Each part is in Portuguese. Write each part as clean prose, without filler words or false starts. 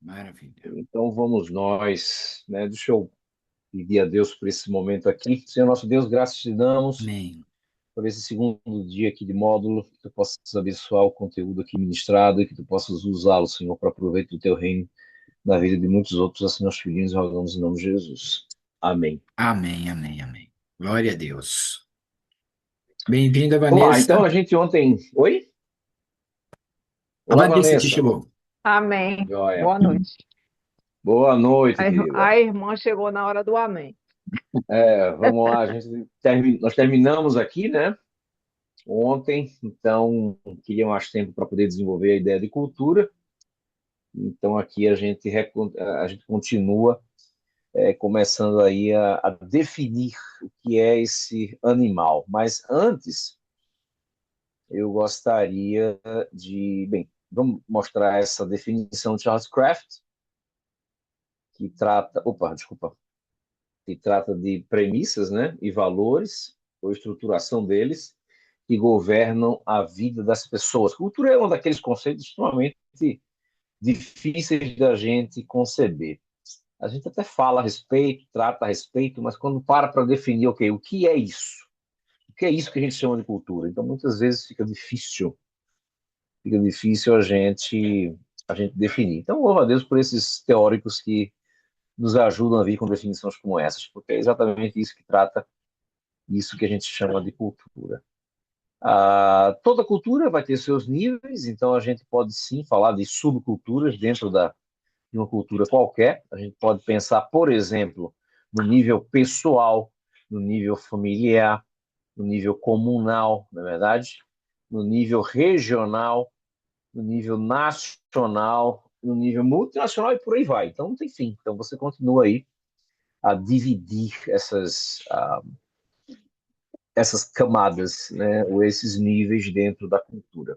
Maravilha. Então vamos nós, né? Deixa eu pedir a Deus por esse momento aqui. Senhor nosso Deus, graças te damos Amém. por esse segundo dia aqui de módulo, que tu possas abençoar o conteúdo aqui ministrado e que tu possas usá-lo, Senhor, para proveito do teu reino na vida de muitos outros. Assim nós pedimos e rogamos em nome de Jesus. Amém. Amém, amém, amém. Glória a Deus. Bem-vinda, Olá, Vanessa. então a gente ontem. Oi? A Olá, Vanessa te Vanessa. chamou. Amém. Joia. Boa noite. Boa noite, querida. A irmã chegou na hora do amém. Vamos lá, nós terminamos aqui, né? Ontem, então queria mais tempo para poder desenvolver a ideia de cultura. Então aqui a gente continua começando aí a definir o que é esse animal. Mas antes, eu gostaria bem, vamos mostrar essa definição de Charles Kraft, desculpa, que trata de premissas, né, e valores, ou estruturação deles, que governam a vida das pessoas. Cultura é um daqueles conceitos extremamente difíceis da gente conceber. A gente até fala a respeito, trata a respeito, mas quando para definir, ok, o que é isso? O que é isso que a gente chama de cultura? Então, muitas vezes fica difícil a gente definir. Então, louvo a Deus por esses teóricos que nos ajudam a vir com definições como essas, porque é exatamente isso que trata, isso que a gente chama de cultura. Toda cultura vai ter seus níveis, então a gente pode sim falar de subculturas dentro de uma cultura qualquer. A gente pode pensar, por exemplo, no nível pessoal, no nível familiar, no nível comunal, não é verdade? No nível regional, no nível nacional, no nível multinacional e por aí vai. Então não tem fim. Então você continua aí a dividir essas camadas, né, ou esses níveis dentro da cultura.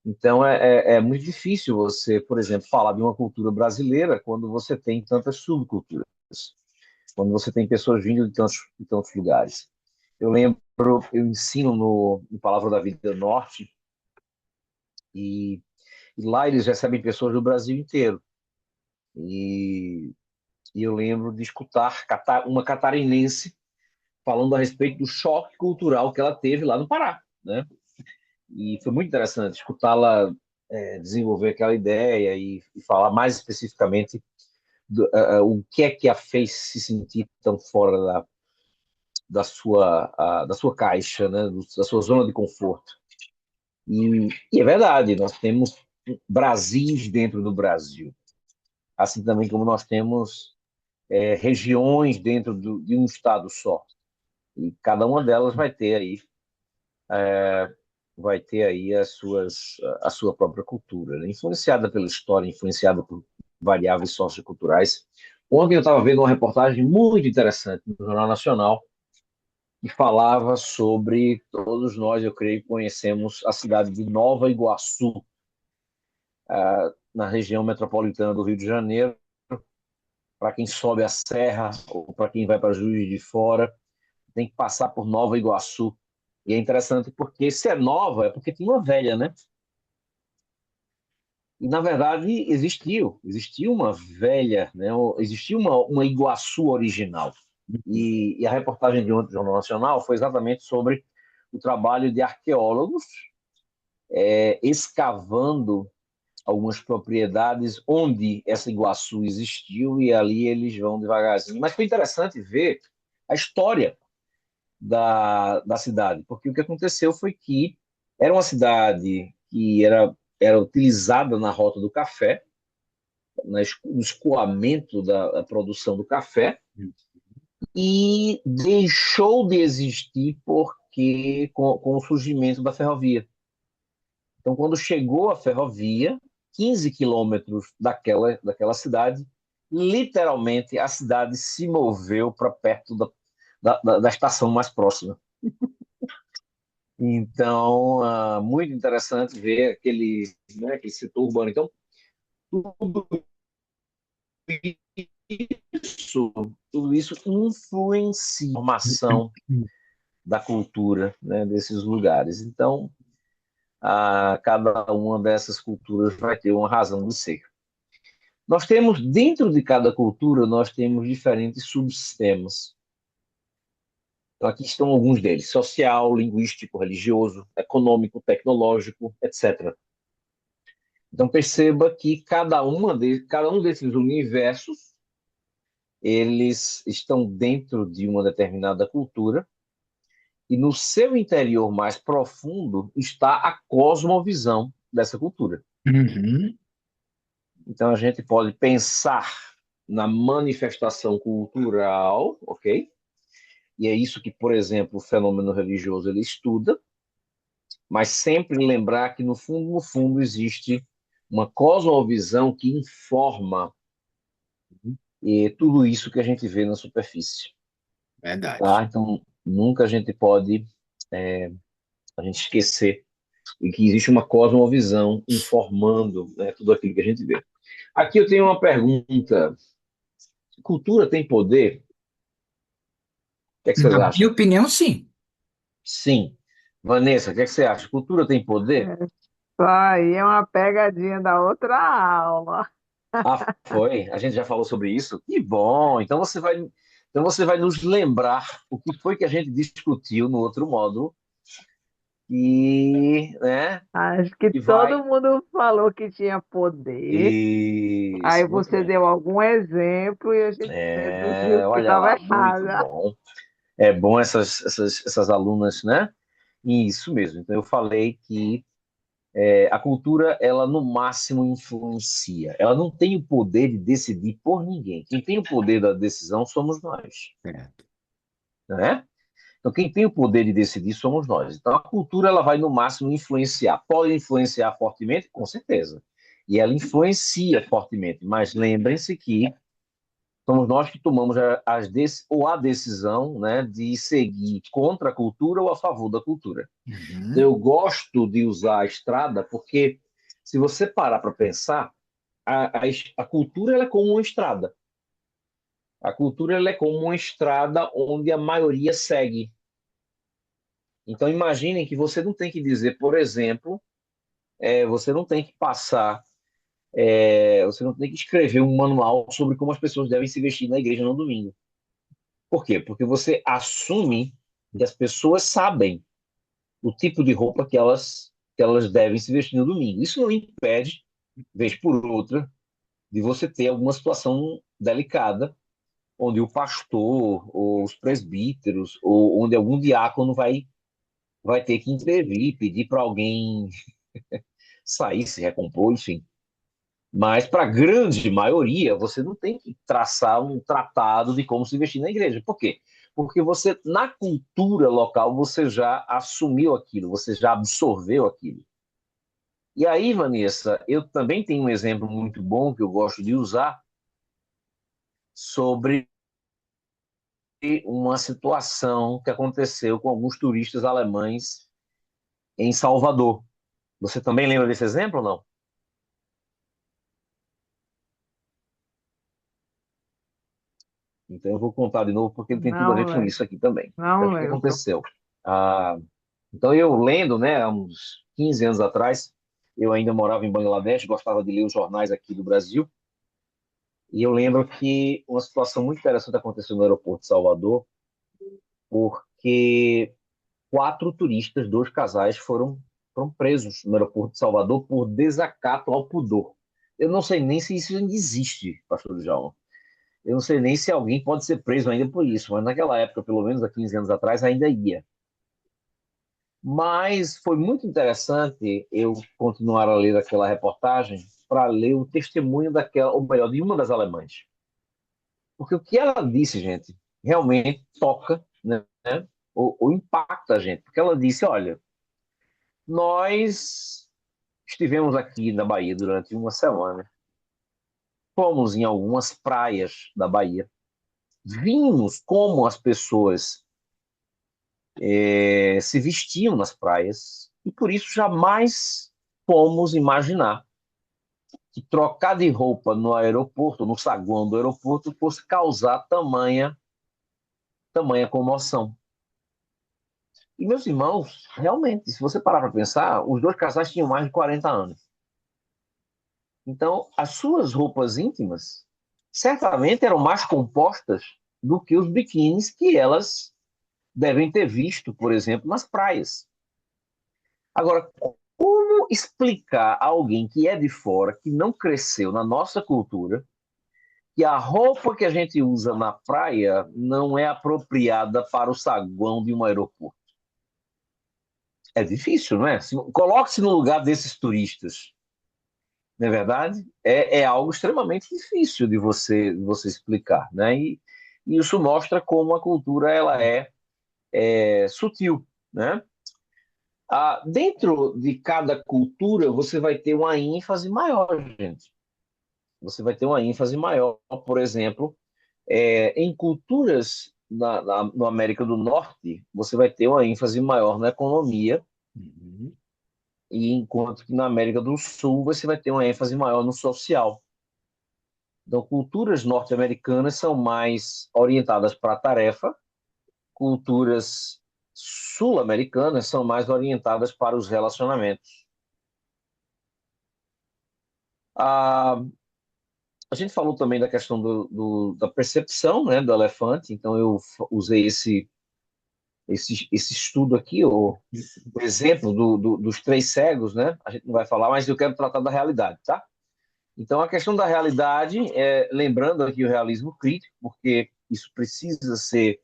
Então é muito difícil você, por exemplo, falar de uma cultura brasileira quando você tem tantas subculturas, quando você tem pessoas vindo de tantos lugares. Eu lembro, eu ensino no Palavra da Vida Norte e, e lá eles recebem pessoas do Brasil inteiro. E, e eu lembro de escutar uma catarinense falando a respeito do choque cultural que ela teve lá no Pará, né? E foi muito interessante escutá-la desenvolver aquela ideia e falar mais especificamente o que é que a fez se sentir tão fora da sua caixa, né? Da sua zona de conforto. E é verdade, nós temos Brasis dentro do Brasil, assim também como nós temos regiões dentro de um estado só. E cada uma delas vai ter aí a sua própria cultura, né? Influenciada pela história, influenciada por variáveis socioculturais. Ontem eu estava vendo uma reportagem muito interessante no Jornal Nacional que falava sobre todos nós, eu creio, conhecemos a cidade de Nova Iguaçu, na região metropolitana do Rio de Janeiro. Para quem sobe a serra ou para quem vai para Juiz de Fora, tem que passar por Nova Iguaçu. E é interessante porque se é nova, é porque tem uma velha, né? E, na verdade, existiu uma velha, né? Existiu uma Iguaçu original. E a reportagem de ontem do Jornal Nacional foi exatamente sobre o trabalho de arqueólogos escavando algumas propriedades onde essa Iguaçu existiu e ali eles vão devagarzinho. Mas foi interessante ver a história da cidade, porque o que aconteceu foi que era uma cidade que era utilizada na rota do café, no escoamento da produção do café, e deixou de existir porque com o surgimento da ferrovia. Então, quando chegou a ferrovia, 15 quilômetros daquela cidade, literalmente a cidade se moveu para perto da estação mais próxima. Então, muito interessante ver aquele setor urbano. Então, tudo isso, tudo isso influencia a formação da cultura, né, desses lugares. Então, cada uma dessas culturas vai ter uma razão de ser. Nós temos, dentro de cada cultura, nós temos diferentes subsistemas. Então, aqui estão alguns deles: social, linguístico, religioso, econômico, tecnológico, etc. Então, perceba que cada um desses universos, eles estão dentro de uma determinada cultura, e no seu interior mais profundo está a cosmovisão dessa cultura. Uhum. Então, a gente pode pensar na manifestação cultural, ok? E é isso que, por exemplo, o fenômeno religioso ele estuda, mas sempre lembrar que no fundo, existe uma cosmovisão que informa tudo isso que a gente vê na superfície, tá? Verdade. Então, nunca a gente pode a gente esquecer e que existe uma cosmovisão informando, né, tudo aquilo que a gente vê. Aqui eu tenho uma pergunta: cultura tem poder? O que é que vocês Na minha acham? opinião, sim. Sim. Vanessa, o que é que você acha? Cultura tem poder? Isso aí é uma pegadinha da outra aula. Ah, foi? A gente já falou sobre isso? Que bom! Então você vai nos lembrar o que foi que a gente discutiu no outro módulo e, né, Acho que e vai. todo mundo falou que tinha poder. Aí Isso, muito você bem. deu algum exemplo e a gente deduziu que Olha estava lá, muito errada. bom. É bom essas alunas, né? Isso mesmo. Então eu falei que a cultura, ela no máximo influencia. Ela não tem o poder de decidir por ninguém. Quem tem o poder da decisão somos nós, Certo. né? Então, quem tem o poder de decidir somos nós. Então, a cultura ela vai, no máximo, influenciar. Pode influenciar fortemente? Com certeza. E ela influencia fortemente. Mas lembrem-se que somos nós que tomamos ou a decisão, né, de seguir contra a cultura ou a favor da cultura. Então, Uhum. eu gosto de usar a estrada porque, se você parar para pensar, a cultura ela é como uma estrada. A cultura ela é como uma estrada onde a maioria segue. Então, imaginem que você não tem que dizer, por exemplo, você não tem que passar, você não tem que escrever um manual sobre como as pessoas devem se vestir na igreja no domingo. Por quê? Porque você assume que as pessoas sabem o tipo de roupa que elas devem se vestir no domingo. Isso não impede, vez por outra, de você ter alguma situação delicada, onde o pastor, ou os presbíteros, ou onde algum diácono vai ter que intervir, pedir para alguém sair, se recompor, enfim. Mas para a grande maioria, você não tem que traçar um tratado de como se vestir na igreja. Por quê? Porque você, na cultura local, você já assumiu aquilo, você já absorveu aquilo. E aí, Vanessa, eu também tenho um exemplo muito bom que eu gosto de usar sobre uma situação que aconteceu com alguns turistas alemães em Salvador. Você também lembra desse exemplo ou não? Então eu vou contar de novo porque ele tem tudo a Não, ver com lembro. isso aqui também. Então, Não o que lembro. aconteceu? Ah, então eu lendo, né, há uns 15 anos atrás, eu ainda morava em Bangladesh, gostava de ler os jornais aqui do Brasil, e eu lembro que uma situação muito interessante aconteceu no aeroporto de Salvador, porque 4 turistas, 2 casais, foram presos no aeroporto de Salvador por desacato ao pudor. Eu não sei nem se isso ainda existe, pastor Djalma. Eu não sei nem se alguém pode ser preso ainda por isso, mas naquela época, pelo menos há 15 anos atrás, ainda ia. Mas foi muito interessante eu continuar a ler aquela reportagem para ler o testemunho daquela, ou melhor, de uma das alemãs. Porque o que ela disse, gente, realmente toca, né, ou impacta a gente. Porque ela disse: olha, nós estivemos aqui na Bahia durante uma semana, fomos em algumas praias da Bahia, vimos como as pessoas se vestiam nas praias, e por isso jamais fomos imaginar que trocar de roupa no aeroporto, no saguão do aeroporto, fosse causar tamanha comoção. E, meus irmãos, realmente, se você parar para pensar, os 2 casais tinham mais de 40 anos. Então, as suas roupas íntimas certamente eram mais compostas do que os biquínis que elas devem ter visto, por exemplo, nas praias. Agora, como explicar a alguém que é de fora, que não cresceu na nossa cultura, que a roupa que a gente usa na praia não é apropriada para o saguão de um aeroporto? É difícil, não é? Coloque-se no lugar desses turistas, não é verdade? É algo extremamente difícil de você explicar, né? E isso mostra como a cultura ela é sutil, né? Dentro de cada cultura, você vai ter uma ênfase maior, gente. Você vai ter uma ênfase maior, por exemplo, em culturas no América do Norte, você vai ter uma ênfase maior na economia, Uhum. e enquanto que na América do Sul você vai ter uma ênfase maior no social. Então, culturas norte-americanas são mais orientadas para a tarefa, culturas sul-americanas são mais orientadas para os relacionamentos. A, a gente falou também da questão da percepção, né, do elefante, então eu usei esse estudo aqui, o exemplo dos três cegos, né? A gente não vai falar, mas eu quero tratar da realidade, tá? Então, a questão da realidade, lembrando aqui o realismo crítico, porque isso precisa ser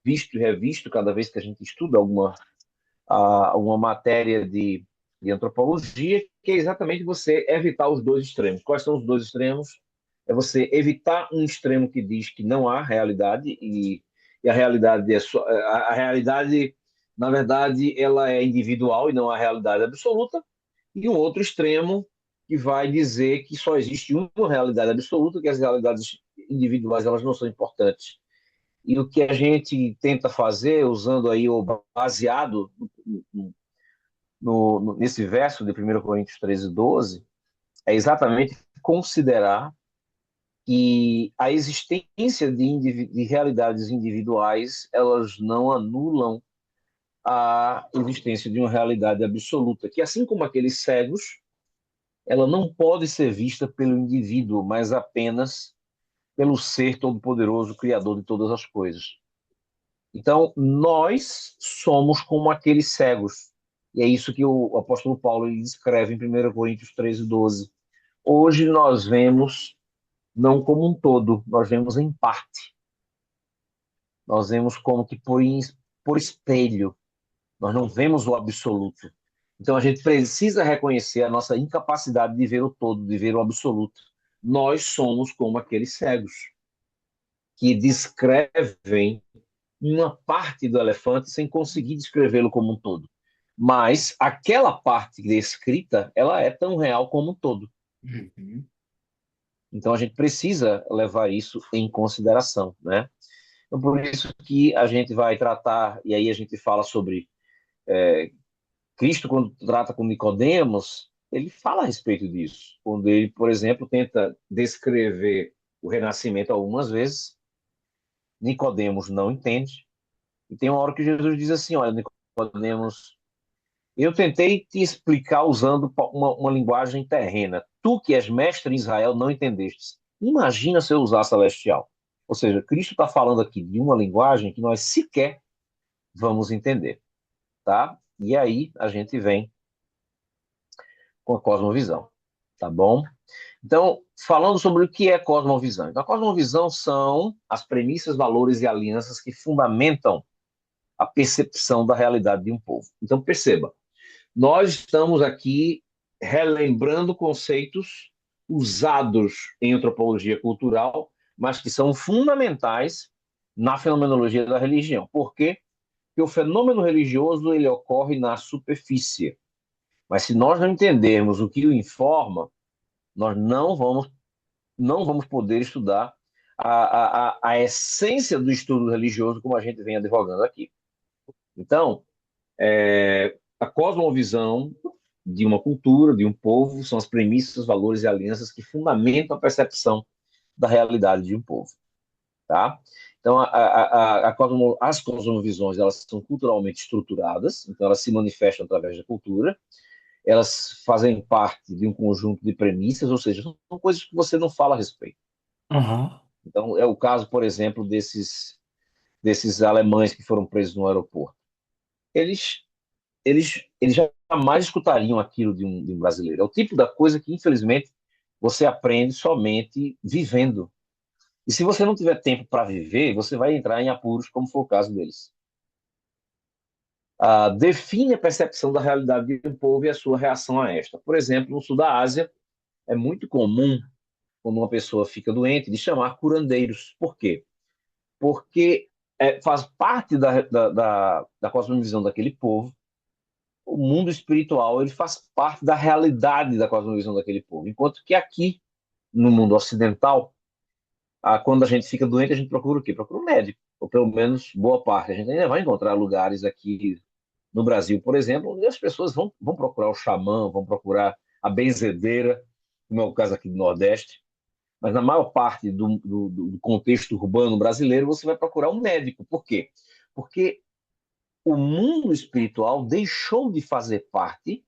visto e revisto cada vez que a gente estuda uma matéria de antropologia, que é exatamente você evitar os dois extremos. Quais são os dois extremos? É você evitar um extremo que diz que não há realidade e a realidade a realidade, na verdade, ela é individual e não há realidade absoluta, e um outro extremo que vai dizer que só existe uma realidade absoluta, que as realidades individuais elas não são importantes. E o que a gente tenta fazer, usando aí o baseado nesse verso de 1 Coríntios 13:12, é exatamente considerar que a existência de realidades individuais, elas não anulam a existência de uma realidade absoluta, que assim como aqueles cegos, ela não pode ser vista pelo indivíduo, mas apenas pelo ser todo-poderoso, criador de todas as coisas. Então, nós somos como aqueles cegos. E é isso que o apóstolo Paulo ele escreve em 1 Coríntios 13:12. Hoje nós vemos não como um todo, nós vemos em parte. Nós vemos como que por espelho. Nós não vemos o absoluto. Então a gente precisa reconhecer a nossa incapacidade de ver o todo, de ver o absoluto. Nós somos como aqueles cegos que descrevem uma parte do elefante sem conseguir descrevê-lo como um todo. Mas aquela parte descrita, ela é tão real como um todo. Uhum. Então a gente precisa levar isso em consideração, né? Então por isso que a gente vai tratar, e aí a gente fala sobre Cristo quando trata com Nicodemos, ele fala a respeito disso. Quando ele, por exemplo, tenta descrever o renascimento algumas vezes, Nicodemos não entende. E tem uma hora que Jesus diz assim: olha, Nicodemos, eu tentei te explicar usando uma linguagem terrena. Tu que és mestre em Israel não entendestes. Imagina se eu usar celestial. Ou seja, Cristo está falando aqui de uma linguagem que nós sequer vamos entender, tá? E aí a gente vem com a cosmovisão, tá bom? Então, falando sobre o que é cosmovisão. Então, a cosmovisão são as premissas, valores e alianças que fundamentam a percepção da realidade de um povo. Então, perceba, nós estamos aqui relembrando conceitos usados em antropologia cultural, mas que são fundamentais na fenomenologia da religião. Por quê? Porque o fenômeno religioso ele ocorre na superfície. Mas se nós não entendermos o que o informa, nós não vamos poder estudar a essência do estudo religioso como a gente vem advogando aqui. Então, a cosmovisão de uma cultura, de um povo, são as premissas, valores e alianças que fundamentam a percepção da realidade de um povo, tá? Então, as cosmovisões, elas são culturalmente estruturadas, então elas se manifestam através da cultura, elas fazem parte de um conjunto de premissas, ou seja, são coisas que você não fala a respeito. Aham. Então, é o caso, por exemplo, desses alemães que foram presos no aeroporto. Eles, eles jamais escutariam aquilo de um brasileiro. É o tipo da coisa que, infelizmente, você aprende somente vivendo. E se você não tiver tempo para viver, você vai entrar em apuros, como foi o caso deles. Define a percepção da realidade de um povo e a sua reação a esta. Por exemplo, no sul da Ásia, é muito comum, quando uma pessoa fica doente, de chamar curandeiros. Por quê? Porque faz parte da cosmovisão daquele povo. O mundo espiritual ele faz parte da realidade da cosmovisão daquele povo. Enquanto que aqui, no mundo ocidental, quando a gente fica doente, a gente procura o quê? Procura um médico, ou pelo menos boa parte. A gente ainda vai encontrar lugares aqui no Brasil, por exemplo, onde as pessoas vão procurar o xamã, vão procurar a benzedeira, como é o caso aqui do Nordeste. Mas na maior parte do contexto urbano brasileiro, você vai procurar um médico. Por quê? Porque o mundo espiritual deixou de fazer parte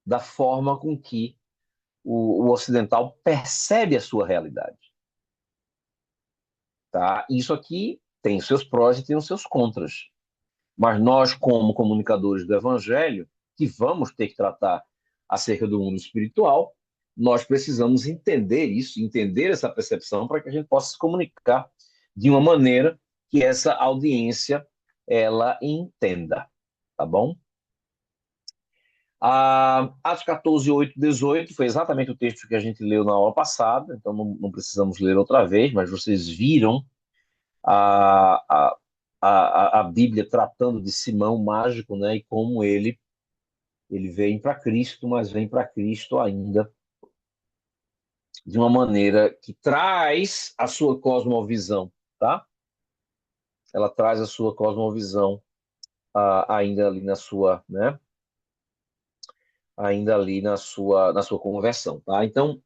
da forma com que o ocidental percebe a sua realidade. Tá? Isso aqui tem os seus prós e tem os seus contras. Mas nós, como comunicadores do Evangelho, que vamos ter que tratar acerca do mundo espiritual, nós precisamos entender isso, entender essa percepção, para que a gente possa se comunicar de uma maneira que essa audiência ela entenda, tá bom? Atos 14, 8, 18 foi exatamente o texto que a gente leu na aula passada, então não precisamos ler outra vez, mas vocês viram a, a, a Bíblia tratando de Simão mágico, né, e como ele vem para Cristo, mas vem para Cristo ainda de uma maneira que traz a sua cosmovisão, tá? Ela traz a sua cosmovisão ainda ali na sua, né? Ainda ali na sua conversão, tá? Então,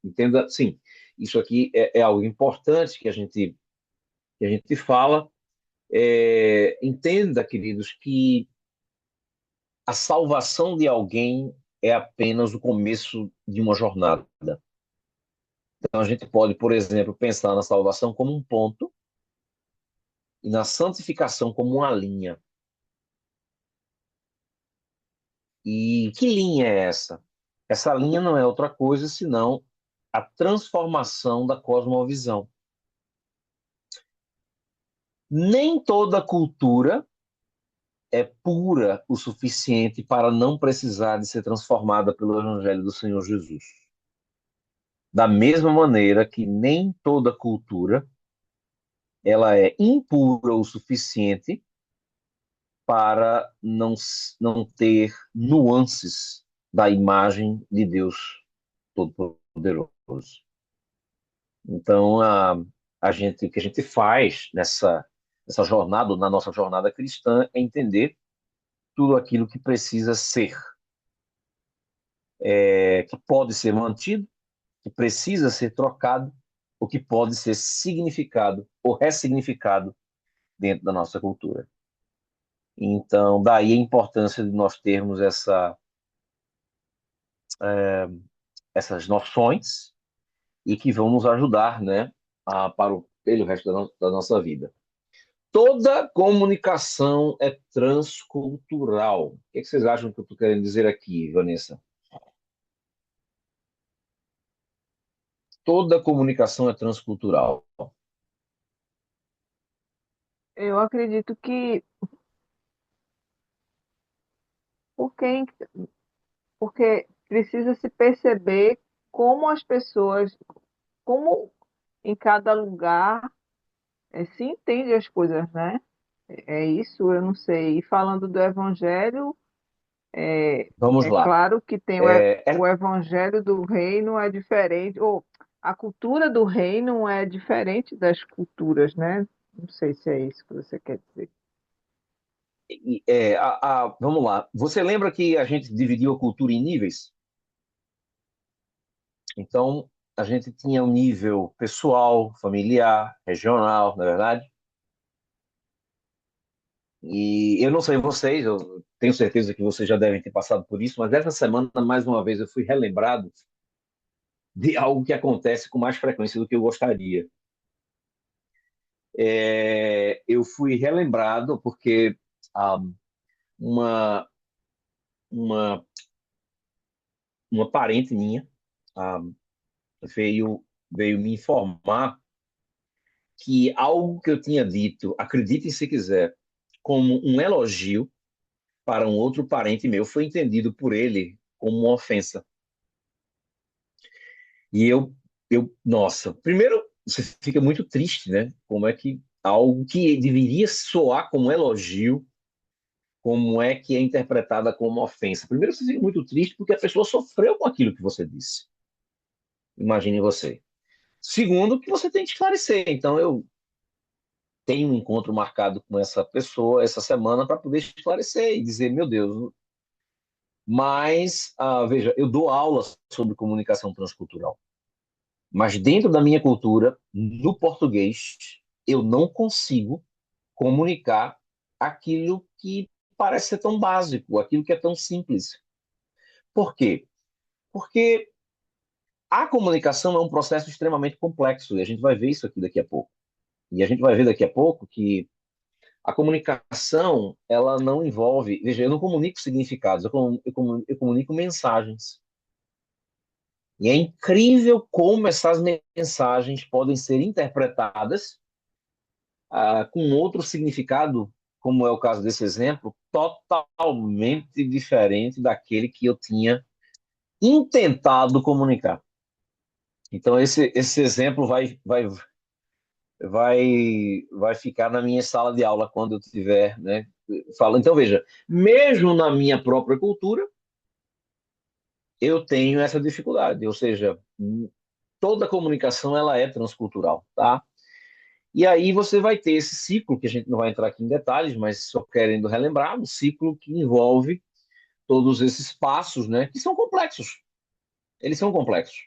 entenda, sim, isso aqui é algo importante que a gente fala. Entenda, queridos, que a salvação de alguém é apenas o começo de uma jornada. Então, a gente pode, por exemplo, pensar na salvação como um ponto e na santificação como uma linha. E que linha é essa? Essa linha não é outra coisa senão a transformação da cosmovisão. Nem toda cultura é pura o suficiente para não precisar de ser transformada pelo Evangelho do Senhor Jesus. Da mesma maneira que nem toda cultura ela é impura o suficiente para não ter nuances da imagem de Deus Todo-Poderoso. Então, o que a gente faz nessa jornada, na nossa jornada cristã, é entender tudo aquilo que precisa ser, que pode ser mantido, que precisa ser trocado, o que pode ser significado ou ressignificado dentro da nossa cultura. Então, daí a importância de nós termos essas noções e que vão nos ajudar, né, pelo resto da nossa vida. Toda comunicação é transcultural. O que vocês acham que eu estou querendo dizer aqui, Vanessa? Toda comunicação é transcultural. Eu acredito que porque, porque precisa se perceber como as pessoas, como em cada lugar se entende as coisas, né? É isso, eu não sei. E falando do Evangelho, Vamos é lá. claro que tem É, o Evangelho do Reino é diferente, ou a cultura do Reino é diferente das culturas, né? Não sei se é isso que você quer dizer. vamos lá. Você lembra que a gente dividiu a cultura em níveis? Então, a gente tinha um nível pessoal, familiar, regional, na verdade. E eu não sei vocês, eu tenho certeza que vocês já devem ter passado por isso, mas essa semana, mais uma vez, eu fui relembrado de algo que acontece com mais frequência do que eu gostaria. Eu fui relembrado porque ah, uma, uma, uma parente minha ah, veio me informar que algo que eu tinha dito, acreditem se quiser, como um elogio para um outro parente meu, foi entendido por ele como uma ofensa. E nossa, primeiro você fica muito triste, né? Como é que algo que deveria soar como elogio, como é que é interpretada como ofensa? Primeiro você fica muito triste porque a pessoa sofreu com aquilo que você disse. Imagine você. Segundo, que você tem que esclarecer. Então eu tenho um encontro marcado com essa pessoa essa semana para poder esclarecer e dizer, meu Deus, mas veja, eu dou aulas sobre comunicação transcultural. Mas dentro da minha cultura, no português, eu não consigo comunicar aquilo que parece ser tão básico, aquilo que é tão simples. Por quê? Porque a comunicação é um processo extremamente complexo, e a gente vai ver isso aqui daqui a pouco. E a gente vai ver daqui a pouco que a comunicação, ela não envolve. Veja, eu não comunico significados, eu comunico mensagens. E é incrível como essas mensagens podem ser interpretadas com outro significado, como é o caso desse exemplo, totalmente diferente daquele que eu tinha intentado comunicar. Então, esse exemplo vai ficar na minha sala de aula quando eu tiver, né? Então, veja, mesmo na minha própria cultura, eu tenho essa dificuldade, ou seja, toda comunicação ela é transcultural, tá? E aí você vai ter esse ciclo, que a gente não vai entrar aqui em detalhes, mas só querendo relembrar, um ciclo que envolve todos esses passos, né, que são complexos. Eles são complexos.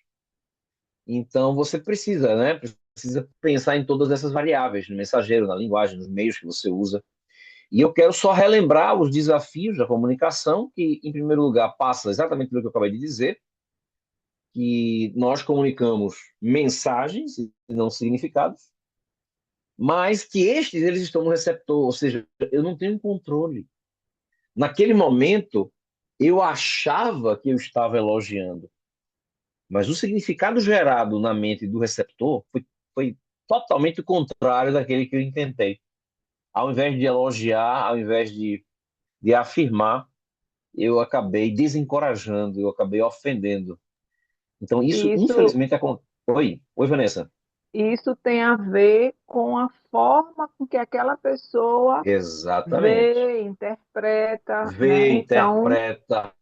Então você precisa, né, precisa pensar em todas essas variáveis, no mensageiro, na linguagem, nos meios que você usa. E eu quero só relembrar os desafios da comunicação, que, em primeiro lugar, passa exatamente pelo que eu acabei de dizer, que nós comunicamos mensagens e não significados, mas que estes eles estão no receptor, ou seja, eu não tenho controle. Naquele momento, eu achava que eu estava elogiando, mas o significado gerado na mente do receptor foi totalmente o contrário daquele que eu intentei. Ao invés de elogiar, ao invés de afirmar, eu acabei desencorajando, eu acabei ofendendo. Então, isso, E infelizmente, acontece. Oi, Vanessa. isso tem a ver com a forma com que aquela pessoa Exatamente. vê, interpreta, Vê, né? Então, interpreta.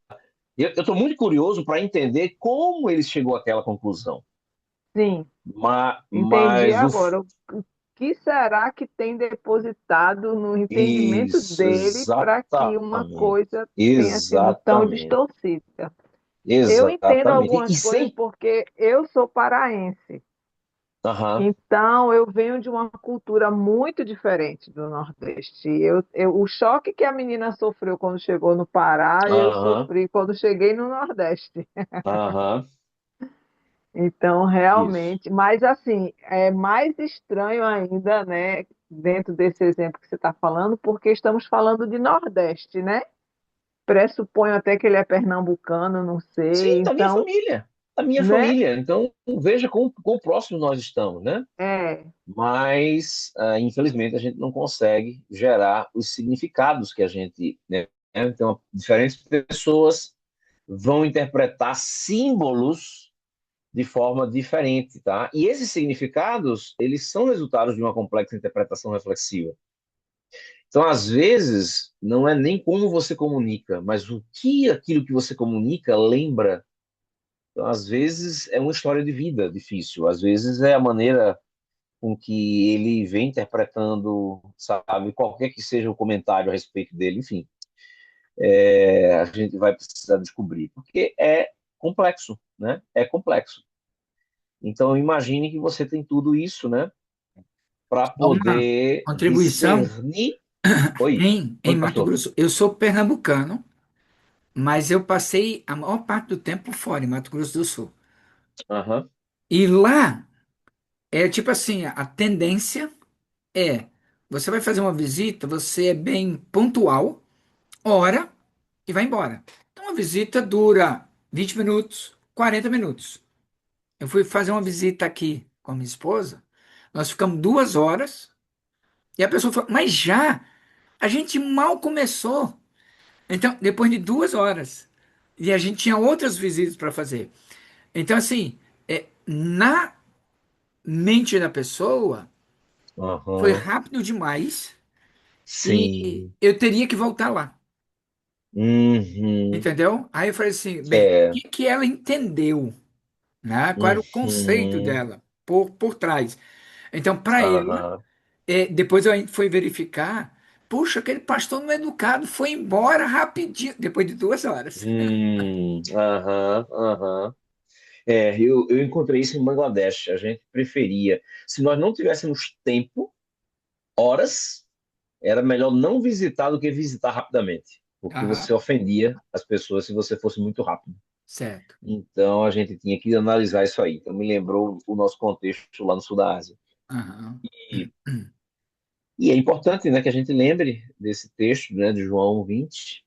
Eu estou muito curioso para entender como ele chegou àquela conclusão. sim, entendi Mas o. agora. O que será que tem depositado no entendimento Isso, dele para que uma exatamente. coisa tenha sido tão Exatamente. distorcida? Eu entendo Exatamente. algumas E coisas sem. porque eu sou paraense. Aham, Então, eu venho de uma cultura muito diferente do Nordeste. O choque que a menina sofreu quando chegou no Pará, eu aham, sofri quando cheguei no Nordeste. aham. Então, Isso. realmente, mas assim, é mais estranho ainda, né, dentro desse exemplo que você está falando, porque estamos falando de Nordeste, né? Pressuponho até que ele é pernambucano, não sei. Sim, da minha Então, família. Da minha né? família. Então, veja quão próximos nós estamos, né? É, Mas, infelizmente, a gente não consegue gerar os significados que a gente, né? Então, diferentes pessoas vão interpretar símbolos de forma diferente, tá? E esses significados, eles são resultados de uma complexa interpretação reflexiva. Então, às vezes, não é nem como você comunica, mas o que aquilo que você comunica lembra. Então, às vezes, é uma história de vida difícil, às vezes é a maneira com que ele vem interpretando, sabe, qualquer que seja o comentário a respeito dele, enfim, a gente vai precisar descobrir, porque é complexo, né? É complexo. Então, imagine que você tem tudo isso, né, para Só uma poder contribuição. discernir. Oi, Em oi, Mato pastor. Grosso, eu sou pernambucano, mas eu passei a maior parte do tempo fora, em Mato Grosso do Sul. Aham, E lá é tipo assim, a tendência é, você vai fazer uma visita, você é bem pontual, hora e vai embora. Então a visita dura 20 minutos, 40 minutos. Eu fui fazer uma visita aqui com a minha esposa, nós ficamos 2 horas e a pessoa falou, mas já, a gente mal começou. Então, depois de 2 horas, e a gente tinha outras visitas para fazer. Então, assim, na mente da pessoa, foi aham, rápido demais e sim, eu teria que voltar lá, uhum, entendeu? Aí eu falei assim, bem, o é, que que ela entendeu, né? Qual era o conceito uhum, dela por trás? Então, para ela, aham, depois eu fui verificar, puxa, aquele pastor não educado foi embora rapidinho, depois de 2 horas. aham, aham. Eu encontrei isso em Bangladesh. A gente preferia, se nós não tivéssemos tempo, horas, era melhor não visitar do que visitar rapidamente, porque Aham, você ofendia as pessoas se você fosse muito rápido. certo. Então a gente tinha que analisar isso aí. Então me lembrou o nosso contexto lá no sul da Ásia. Aham. E, e é importante, né, que a gente lembre desse texto, né, de João 20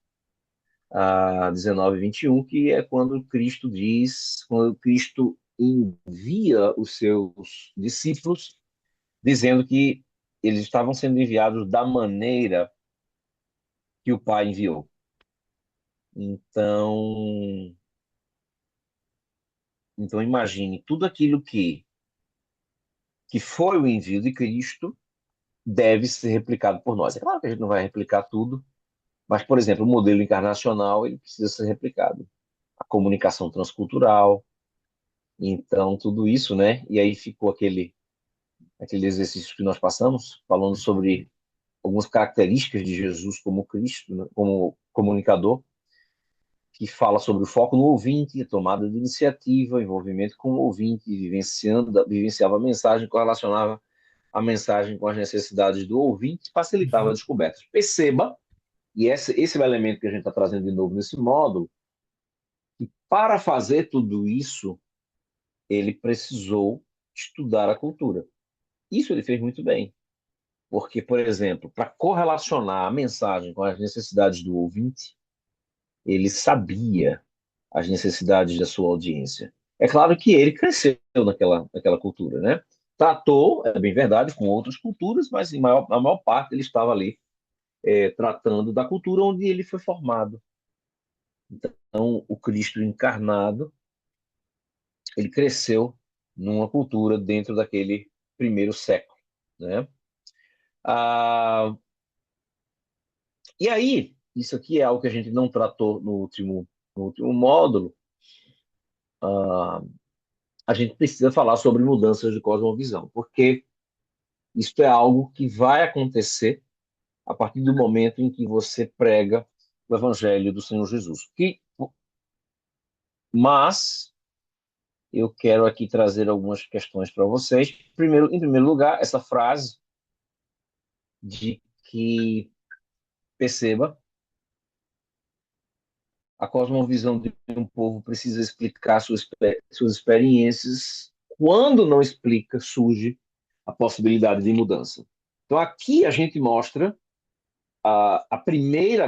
a 19 e 21, que é quando Cristo diz, quando Cristo envia os seus discípulos, dizendo que eles estavam sendo enviados da maneira que o Pai enviou. Então, então imagine tudo aquilo que foi o envio de Cristo deve ser replicado por nós. É claro que a gente não vai replicar tudo, mas, por exemplo, o modelo encarnacional ele precisa ser replicado. A comunicação transcultural, então tudo isso, né? E aí ficou aquele exercício que nós passamos, falando sobre algumas características de Jesus como Cristo, né? Como comunicador, que fala sobre o foco no ouvinte, a tomada de iniciativa, envolvimento com o ouvinte, vivenciava a mensagem, correlacionava a mensagem com as necessidades do ouvinte, facilitava a Uhum. descoberta. Perceba, e esse é o elemento que a gente está trazendo de novo nesse módulo, que para fazer tudo isso, ele precisou estudar a cultura. Isso ele fez muito bem, porque, por exemplo, para correlacionar a mensagem com as necessidades do ouvinte, ele sabia as necessidades da sua audiência. É claro que ele cresceu naquela cultura, né? Tratou, é bem verdade, com outras culturas, mas a maior parte ele estava ali tratando da cultura onde ele foi formado. Então, o Cristo encarnado, ele cresceu numa cultura dentro daquele primeiro século, né? Ah, e aí, isso aqui é algo que a gente não tratou no último módulo. Ah, a gente precisa falar sobre mudanças de cosmovisão, porque isso é algo que vai acontecer a partir do momento em que você prega o Evangelho do Senhor Jesus. Mas eu quero aqui trazer algumas questões para vocês. Primeiro, em primeiro lugar, essa frase de que perceba a cosmovisão de um povo precisa explicar suas experiências. Quando não explica, surge a possibilidade de mudança. Então, aqui a gente mostra a primeiro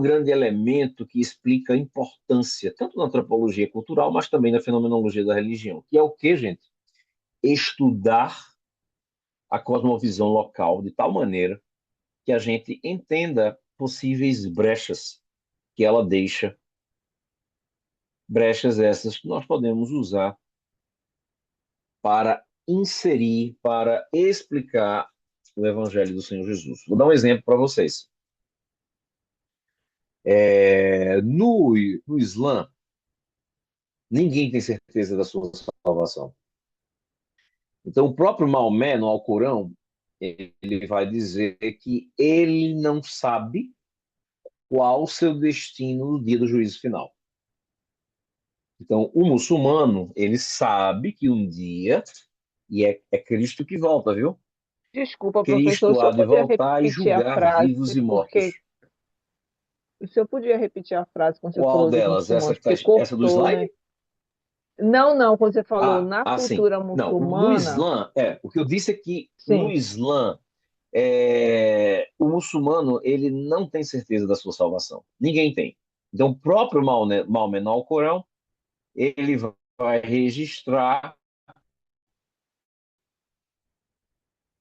grande elemento que explica a importância, tanto na antropologia cultural, mas também na fenomenologia da religião, que é o que, gente? Estudar a cosmovisão local de tal maneira que a gente entenda possíveis brechas que ela deixa, brechas essas que nós podemos usar para inserir, para explicar o Evangelho do Senhor Jesus. Vou dar um exemplo para vocês. No Islã, ninguém tem certeza da sua salvação. Então, o próprio Maomé, no Alcorão, ele vai dizer que ele não sabe qual o seu destino no dia do juízo final. Então, o muçulmano, ele sabe que um dia, e é Cristo que volta, viu? Desculpa, professor, o Cristo senhor há de podia voltar e repetir a julgar frase, vivos e porque mortos. o senhor podia repetir a frase quando você Qual falou dos delas? Essa muçulmanos, que tá, porque essa do cortou, né? slide? Não, não, quando você falou na Sim. cultura Não, no muçulmana, Islã, o que eu disse é que no sim. Islã, o muçulmano, ele não tem certeza da sua salvação. Ninguém tem. Então, o próprio Maomé no Alcorão, ele vai registrar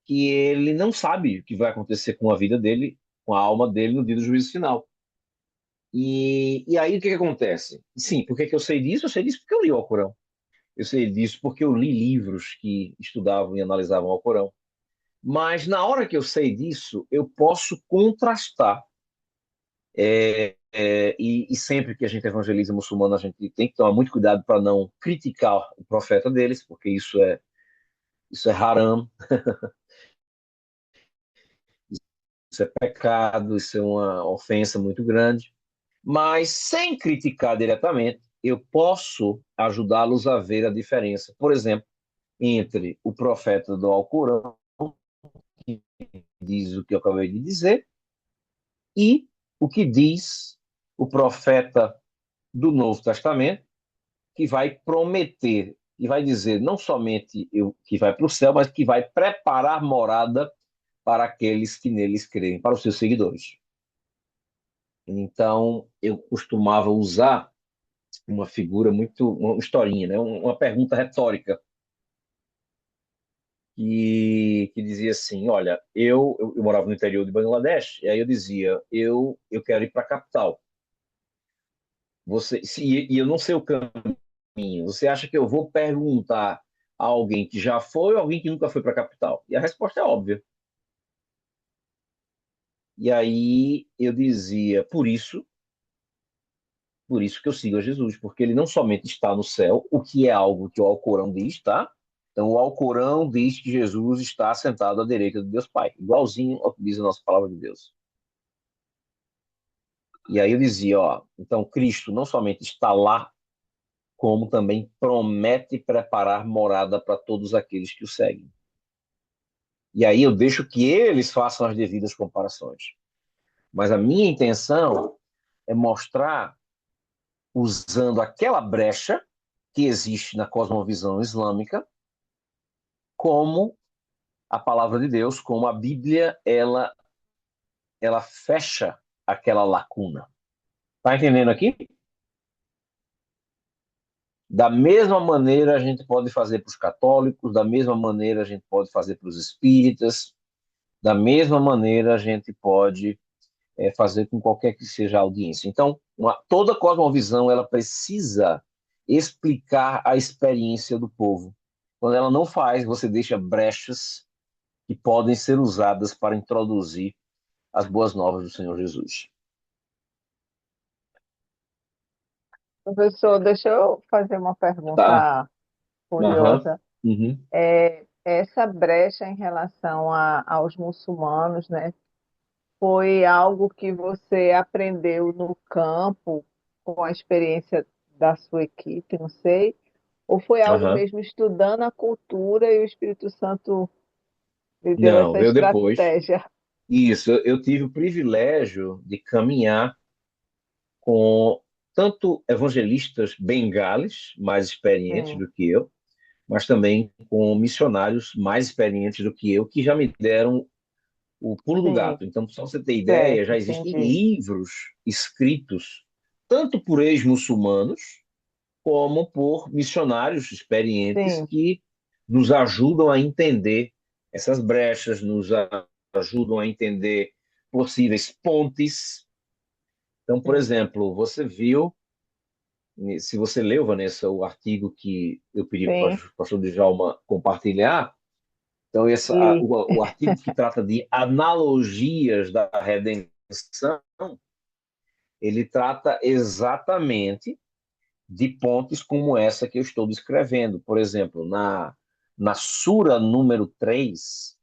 que ele não sabe o que vai acontecer com a vida dele, com a alma dele no dia do juízo final. E aí o que acontece? Sim, por que que eu sei disso? Eu sei disso porque eu li o Alcorão. Eu sei disso porque eu li livros que estudavam e analisavam o Alcorão. Mas na hora que eu sei disso, eu posso contrastar. E sempre que a gente evangeliza muçulmano, a gente tem que tomar muito cuidado para não criticar o profeta deles, porque isso é haram, isso é pecado, isso é uma ofensa muito grande. Mas sem criticar diretamente, eu posso ajudá-los a ver a diferença. Por exemplo, entre o profeta do Alcorão, que diz o que eu acabei de dizer, e o que diz o profeta do Novo Testamento, que vai prometer e vai dizer não somente que vai para o céu, mas que vai preparar morada para aqueles que neles creem, para os seus seguidores. Então, eu costumava usar uma figura uma historinha, né? Uma pergunta retórica que dizia assim, olha, eu morava no interior de Bangladesh, e aí eu dizia, eu quero ir para a capital. E eu não sei o caminho. Você acha que eu vou perguntar a alguém que já foi ou alguém que nunca foi para a capital? E a resposta é óbvia. E aí eu dizia, por isso que eu sigo a Jesus, porque ele não somente está no céu, o que é algo que o Alcorão diz, tá? Então, o Alcorão diz que Jesus está sentado à direita de Deus Pai, igualzinho ao que diz a nossa palavra de Deus. E aí eu dizia, ó, então Cristo não somente está lá, como também promete preparar morada para todos aqueles que o seguem. E aí eu deixo que eles façam as devidas comparações. Mas a minha intenção é mostrar, usando aquela brecha que existe na cosmovisão islâmica, como a palavra de Deus, como a Bíblia, ela fecha aquela lacuna. Tá entendendo aqui? Da mesma maneira a gente pode fazer para os católicos, da mesma maneira a gente pode fazer para os espíritas, da mesma maneira a gente pode fazer com qualquer que seja a audiência. Então, toda cosmovisão ela precisa explicar a experiência do povo. Quando ela não faz, você deixa brechas que podem ser usadas para introduzir as boas novas do Senhor Jesus. Professor, deixa eu fazer uma Tá? pergunta Aham. curiosa. Uhum. Essa brecha em relação aos muçulmanos, né? Foi algo que você aprendeu no campo, com a experiência da sua equipe, não sei? Ou foi algo Aham. mesmo estudando a cultura e o Espírito Santo lhe deu Não, essa veio depois. estratégia? Isso, eu tive o privilégio de caminhar com tanto evangelistas bengales, mais experientes Sim, do que eu, mas também com missionários mais experientes do que eu, que já me deram o pulo do sim, gato. Então, só você ter ideia, certo, já existem entendi. livros escritos tanto por ex-muçulmanos como por missionários experientes Sim, que nos ajudam a entender essas brechas, ajudam a entender possíveis pontes. Então, por sim, exemplo, você viu, se você leu, Vanessa, o artigo que eu pedi para sim, o pastor Djalma compartilhar, então li, o artigo que trata de analogias da redenção, ele trata exatamente de pontes como essa que eu estou descrevendo. Por exemplo, na Sura número 3,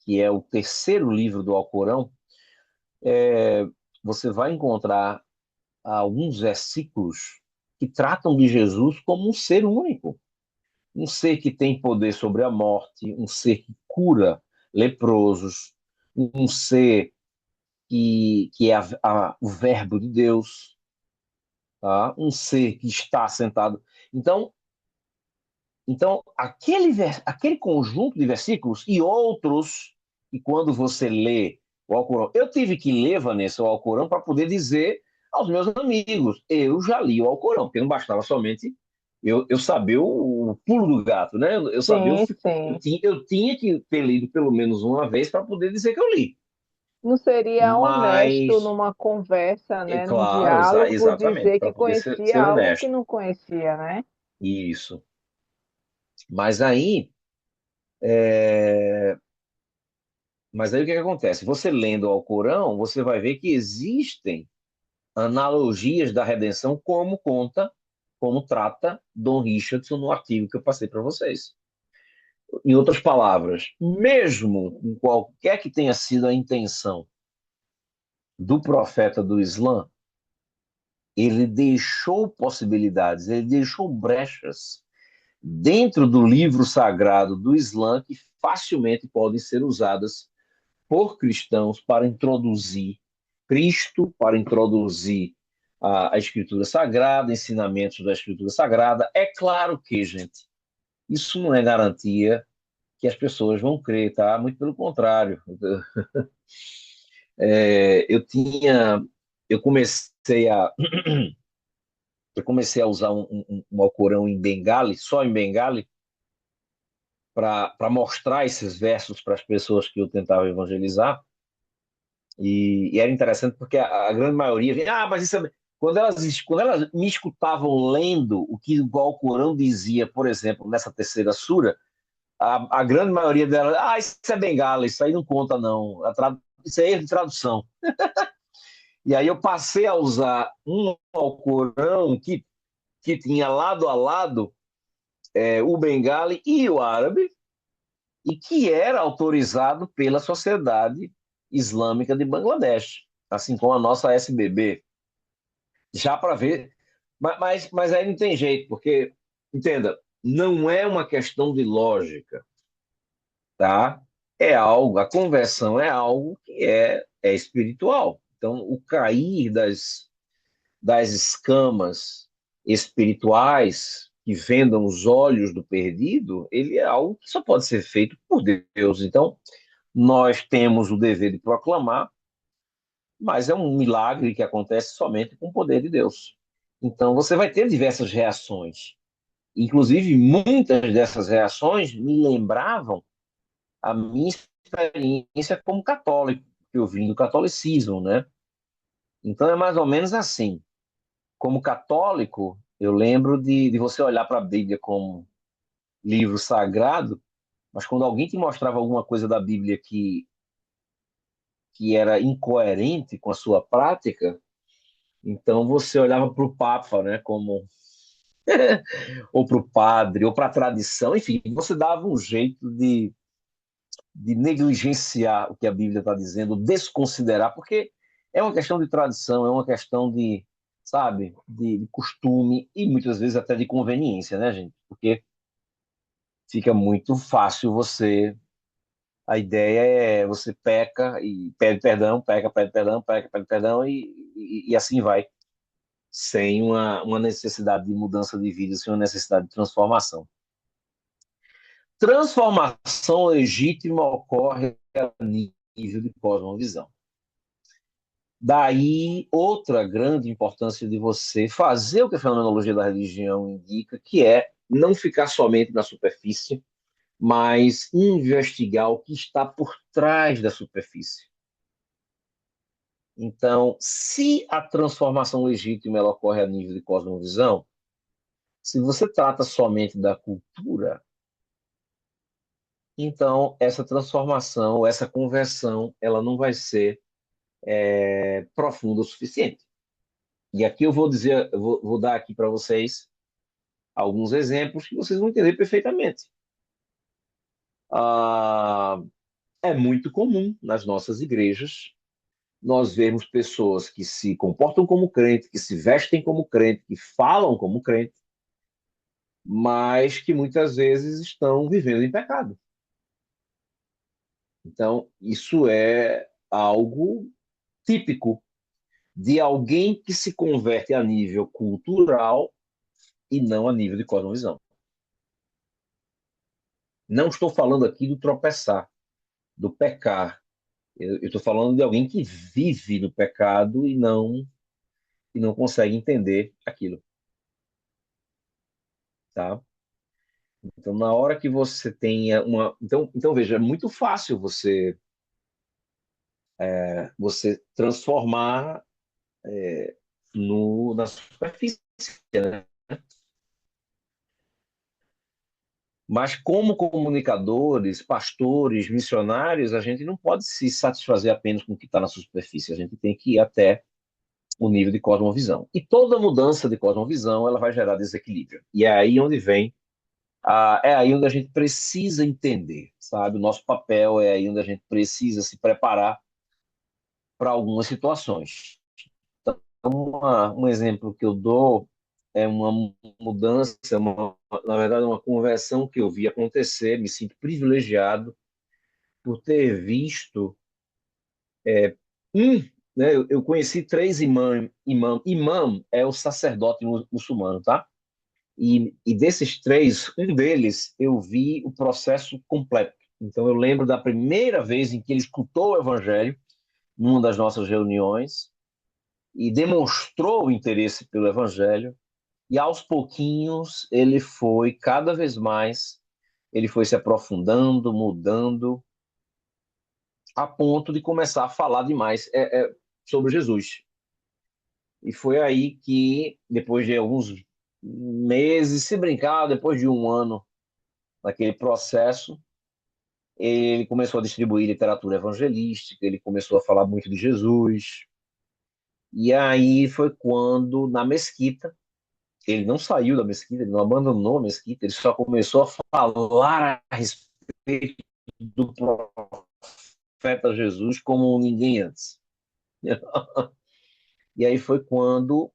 que é o terceiro livro do Alcorão, você vai encontrar alguns versículos que tratam de Jesus como um ser único, um ser que tem poder sobre a morte, um ser que cura leprosos, um ser que é o Verbo de Deus, tá? Um ser que está sentado. Então, aquele conjunto de versículos e outros, e quando você lê o Alcorão, eu tive que ler, Vanessa, o Alcorão para poder dizer aos meus amigos, eu já li o Alcorão, porque não bastava somente eu saber o pulo do gato, né? Eu sabia, Sim, sim. eu tinha que ter lido pelo menos uma vez para poder dizer que eu li. Não seria honesto Mas, numa conversa, né, num claro, diálogo, exatamente, dizer para que poder conhecia ser algo que honesto. não conhecia, né? Isso. Mas aí, é, Mas aí o que que acontece? Você lendo o Alcorão, você vai ver que existem analogias da redenção, como trata Dom Richardson no artigo que eu passei para vocês. Em outras palavras, mesmo com qualquer que tenha sido a intenção do profeta do Islã, ele deixou possibilidades, ele deixou brechas dentro do livro sagrado do Islã que facilmente podem ser usadas por cristãos para introduzir Cristo, para introduzir a Escritura Sagrada, ensinamentos da Escritura Sagrada. É claro que, gente, isso não é garantia que as pessoas vão crer, tá? Muito pelo contrário. Eu tinha, eu comecei a, eu comecei a usar um Alcorão em Bengali, só em Bengali, para mostrar esses versos para as pessoas que eu tentava evangelizar. E era interessante porque a grande maioria vinha, mas isso é... quando elas me escutavam lendo o que o Alcorão dizia, por exemplo, nessa terceira sura, a grande maioria delas, isso é bengala, isso aí não conta não, isso é erro de tradução. E aí eu passei a usar um Alcorão que tinha lado a lado o bengali e o árabe, e que era autorizado pela Sociedade Islâmica de Bangladesh, assim como a nossa SBB. Já para ver. Mas aí não tem jeito, porque, entenda, não é uma questão de lógica, tá? A conversão é algo que é espiritual. Então, o cair das escamas espirituais que vendam os olhos do perdido, ele é algo que só pode ser feito por Deus. Então, nós temos o dever de proclamar, mas é um milagre que acontece somente com o poder de Deus. Então, você vai ter diversas reações. Inclusive, muitas dessas reações me lembravam a minha experiência como católico, que eu vim do catolicismo, né? Então, é mais ou menos assim. Como católico, eu lembro de você olhar para a Bíblia como livro sagrado, mas quando alguém te mostrava alguma coisa da Bíblia que era incoerente com a sua prática, então você olhava para o Papa, né, como ou para o padre, ou para a tradição, enfim, você dava um jeito de negligenciar o que a Bíblia está dizendo, desconsiderar, porque é uma questão de tradição, é uma questão de, sabe, de costume e muitas vezes até de conveniência, né, gente? Porque fica muito fácil você. A ideia é você peca e pede perdão, peca, pede perdão, peca, pede perdão e assim vai, sem uma necessidade de mudança de vida, sem uma necessidade de transformação. Transformação legítima ocorre a nível de cosmovisão. Daí, outra grande importância de você fazer o que a fenomenologia da religião indica, que é não ficar somente na superfície, mas investigar o que está por trás da superfície. Então, se a transformação legítima ela ocorre a nível de cosmovisão, se você trata somente da cultura, então essa transformação, essa conversão, ela não vai ser profunda o suficiente. E aqui eu vou dizer, vou dar aqui para vocês alguns exemplos que vocês vão entender perfeitamente. Ah, é muito comum nas nossas igrejas nós vermos pessoas que se comportam como crente, que se vestem como crente, que falam como crente, mas que muitas vezes estão vivendo em pecado. Então, isso é algo típico de alguém que se converte a nível cultural e não a nível de cosmovisão. Não estou falando aqui do tropeçar, do pecar. Eu estou falando de alguém que vive no pecado e não consegue entender aquilo, tá? Então, na hora que você tenha uma, então veja, é muito fácil você transformar no na superfície, né? Mas como comunicadores, pastores, missionários, a gente não pode se satisfazer apenas com o que está na superfície. A gente tem que ir até o nível de cosmovisão. E toda mudança de cosmovisão, ela vai gerar desequilíbrio. E é aí onde vem, é aí onde a gente precisa entender, sabe? O nosso papel é aí onde a gente precisa se preparar para algumas situações. Um exemplo que eu dou é uma mudança, na verdade, uma conversão que eu vi acontecer. Me sinto privilegiado por ter visto um, né? Eu conheci três imã é o sacerdote muçulmano, tá? E desses três, um deles eu vi o processo completo. Então eu lembro da primeira vez em que ele escutou o evangelho numa das nossas reuniões e demonstrou o interesse pelo evangelho. E aos pouquinhos ele foi cada vez mais, ele foi se aprofundando, mudando, a ponto de começar a falar demais sobre Jesus. E foi aí que, depois de alguns meses, se brincar, depois de um ano naquele processo, ele começou a distribuir literatura evangelística, ele começou a falar muito de Jesus. E aí foi quando, na mesquita, ele não saiu da mesquita, ele não abandonou a mesquita, ele só começou a falar a respeito do profeta Jesus como ninguém antes. E aí foi quando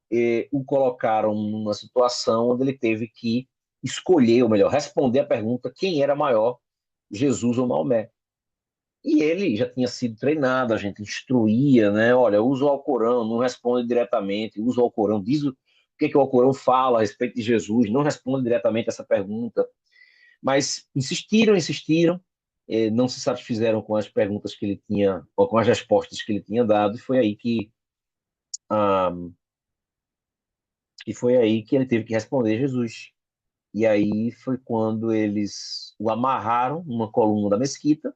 o colocaram numa situação onde ele teve que escolher, ou melhor, responder a pergunta quem era maior, Jesus ou Maomé. E ele já tinha sido treinado, a gente instruía, né? Olha, usa o Alcorão, não responde diretamente, usa o Alcorão, diz o que o Alcorão fala a respeito de Jesus, não responde diretamente essa pergunta. Mas insistiram, insistiram, não se satisfizeram com as perguntas que ele tinha, ou com as respostas que ele tinha dado, ah, e foi aí que ele teve que responder Jesus. E aí foi quando eles o amarraram numa coluna da mesquita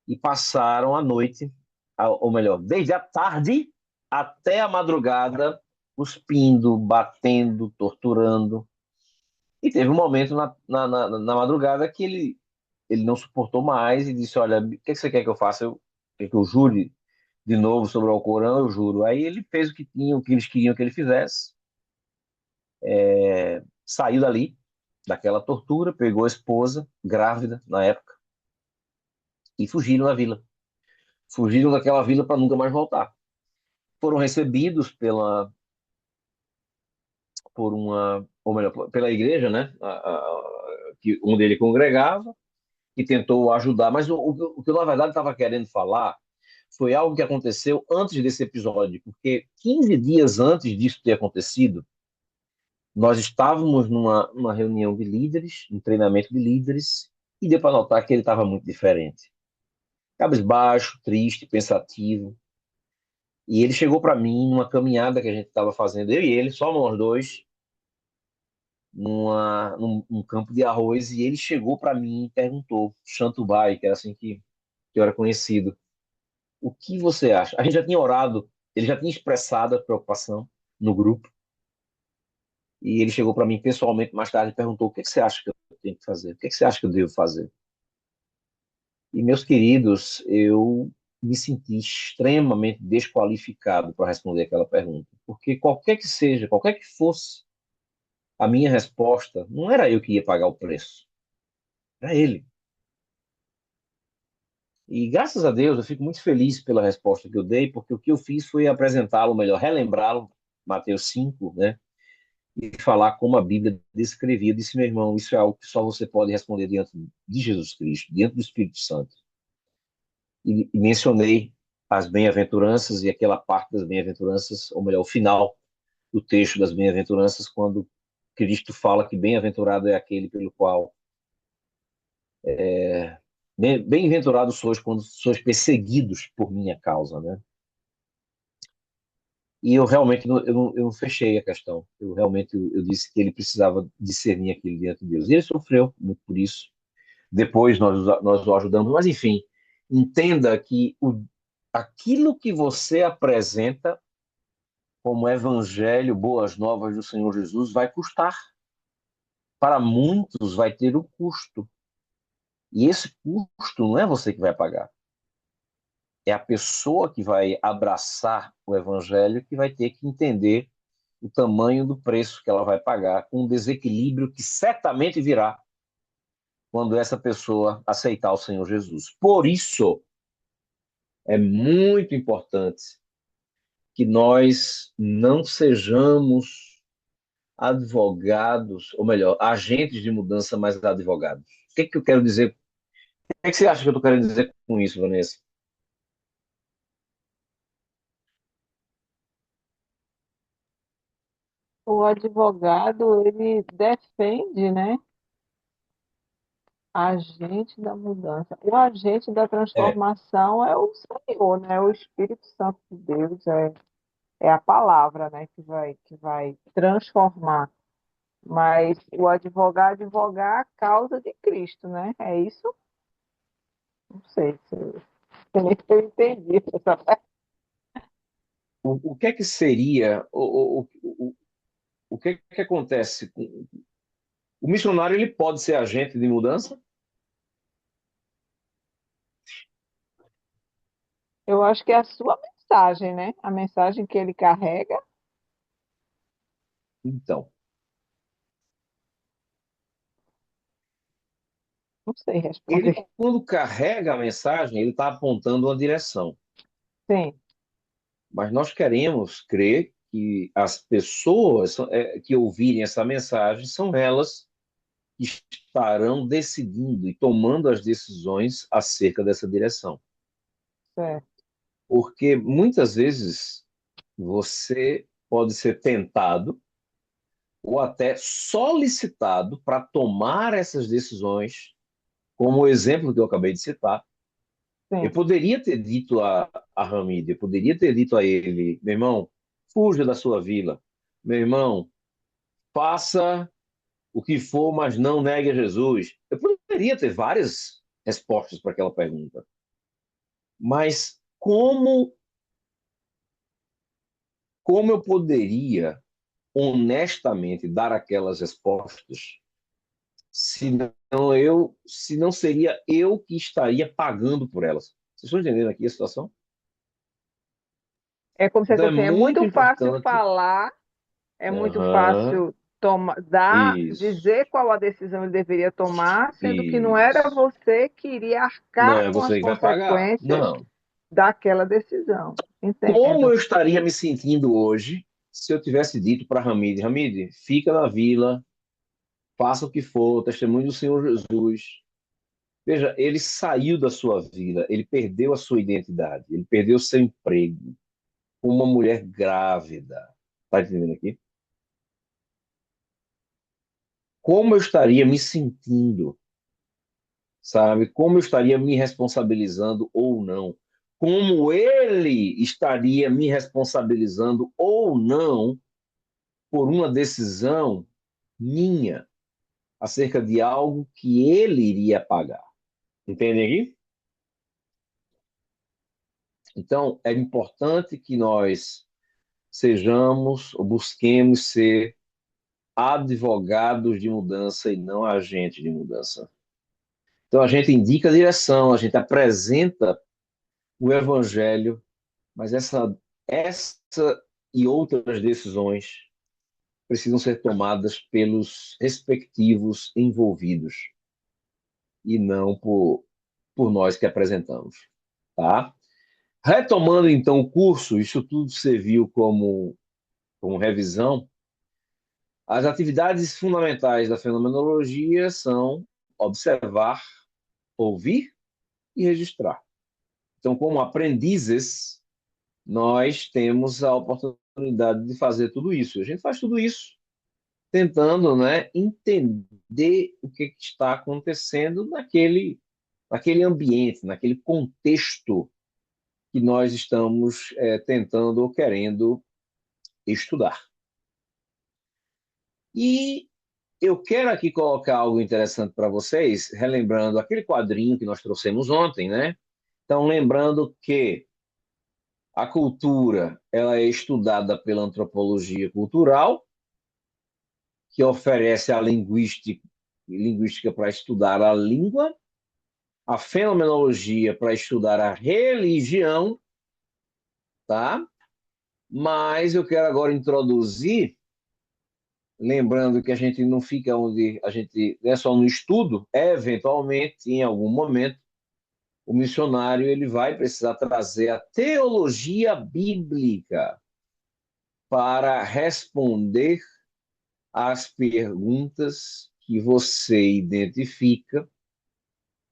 e passaram a noite, ou melhor, desde a tarde até a madrugada, cuspindo, batendo, torturando. E teve um momento na madrugada que ele não suportou mais e disse: Olha, o que você quer que eu faça? Quer que eu jure de novo sobre o Alcorão? Eu juro. Aí ele fez o que tinha, o que eles queriam que ele fizesse, saiu dali, daquela tortura, pegou a esposa, grávida na época, e fugiram da vila. Fugiram daquela vila para nunca mais voltar. Foram recebidos por uma, ou melhor, pela igreja, né? Onde ele congregava, e tentou ajudar. Mas o que eu, na verdade, estava querendo falar foi algo que aconteceu antes desse episódio, porque 15 dias antes disso ter acontecido, nós estávamos numa reunião de líderes, um treinamento de líderes, e deu para notar que ele estava muito diferente. Cabisbaixo, triste, pensativo. E ele chegou para mim numa caminhada que a gente estava fazendo, eu e ele, só nós dois, num campo de arroz, e ele chegou para mim e perguntou, Chantubai, que era assim que eu era conhecido, o que você acha? A gente já tinha orado, ele já tinha expressado a preocupação no grupo, e ele chegou para mim pessoalmente mais tarde e perguntou, o que que você acha que eu tenho que fazer? O que que você acha que eu devo fazer? E, meus queridos, eu me senti extremamente desqualificado para responder aquela pergunta, porque qualquer que seja, qualquer que fosse a minha resposta, não era eu que ia pagar o preço, era ele. E graças a Deus eu fico muito feliz pela resposta que eu dei, porque o que eu fiz foi apresentá-lo, melhor, relembrá-lo, Mateus 5, né? E falar como a Bíblia descrevia. Eu disse, meu irmão, isso é algo que só você pode responder diante de Jesus Cristo, diante do Espírito Santo. e mencionei as bem-aventuranças e aquela parte das bem-aventuranças, ou melhor, o final do texto das bem-aventuranças, quando Cristo fala que bem-aventurado é aquele pelo qual bem-aventurados sois quando sois perseguidos por minha causa, né? E eu realmente eu não fechei a questão. Eu realmente eu disse que ele precisava discernir aquilo diante de Deus. E ele sofreu muito por isso. Depois nós o ajudamos. Mas, enfim, entenda que aquilo que você apresenta como evangelho, boas novas do Senhor Jesus, vai custar. Para muitos vai ter o custo. E esse custo não é você que vai pagar. É a pessoa que vai abraçar o evangelho que vai ter que entender o tamanho do preço que ela vai pagar, com um desequilíbrio que certamente virá quando essa pessoa aceitar o Senhor Jesus. Por isso, é muito importante que nós não sejamos advogados, ou melhor, agentes de mudança, mas advogados. O que é que eu quero dizer? O que é que você acha que eu estou querendo dizer com isso, Vanessa? O advogado, ele defende, né, agente da mudança. O agente da É, transformação é o Senhor, né? O Espírito Santo de Deus, é a palavra, né, que vai transformar. Mas o advogado advogar a causa de Cristo, né? É isso? Não sei se nem se eu entendi essa parte. o que é que seria, o que é que acontece? O missionário ele pode ser agente de mudança? Eu acho que é a sua mensagem, né? A mensagem que ele carrega, Então, não sei ele, responder. quando carrega a mensagem, ele está apontando uma direção. Sim, Mas nós queremos crer que as pessoas que ouvirem essa mensagem são elas que estarão decidindo e tomando as decisões acerca dessa direção. certo. Porque muitas vezes você pode ser tentado ou até solicitado para tomar essas decisões, como o exemplo que eu acabei de citar. Eu Sim. poderia ter dito a Hamid, eu poderia ter dito a ele, meu irmão, fuja da sua vila. Meu irmão, faça o que for, mas não negue a Jesus. Eu poderia ter várias respostas para aquela pergunta. Mas como eu poderia honestamente dar aquelas respostas se não seria eu que estaria pagando por elas? Vocês estão entendendo aqui a situação? É como se Então fosse é assim, é muito muito fácil importante. falar, é muito Aham, fácil dar, isso, dizer qual a decisão ele deveria tomar, sendo que não era isso. você que iria Não arcar é com as você que vai pagar. consequências Não. daquela decisão. Como Entendo. eu estaria me sentindo hoje se eu tivesse dito para Hamid, Hamid, fica na vila, faça o que for, testemunho do Senhor Jesus. Veja, ele saiu da sua vida, ele perdeu a sua identidade, ele perdeu seu emprego, uma mulher grávida. Tá entendendo aqui? Como eu estaria me sentindo, sabe? Como eu estaria me responsabilizando ou não? Como ele estaria me responsabilizando ou não por uma decisão minha acerca de algo que ele iria pagar? Entende aqui? Então, é importante que nós sejamos ou busquemos ser advogados de mudança e não agentes de mudança. Então, a gente indica a direção, a gente apresenta o evangelho, mas essa e outras decisões precisam ser tomadas pelos respectivos envolvidos e não por nós que apresentamos, tá? Retomando então o curso, isso tudo serviu como revisão. As atividades fundamentais da fenomenologia são observar, ouvir e registrar. Então, como aprendizes, nós temos a oportunidade de fazer tudo isso. A gente faz tudo isso tentando, né, entender o que está acontecendo naquele ambiente, naquele contexto que nós estamos tentando ou querendo estudar. E eu quero aqui colocar algo interessante para vocês, relembrando aquele quadrinho que nós trouxemos ontem, né? Então, lembrando que a cultura ela é estudada pela antropologia cultural, que oferece a linguística para estudar a língua, a fenomenologia para estudar a religião, tá? Mas eu quero agora introduzir, lembrando que a gente não fica onde a gente é só no estudo, eventualmente, em algum momento, o missionário ele vai precisar trazer a teologia bíblica para responder às perguntas que você identifica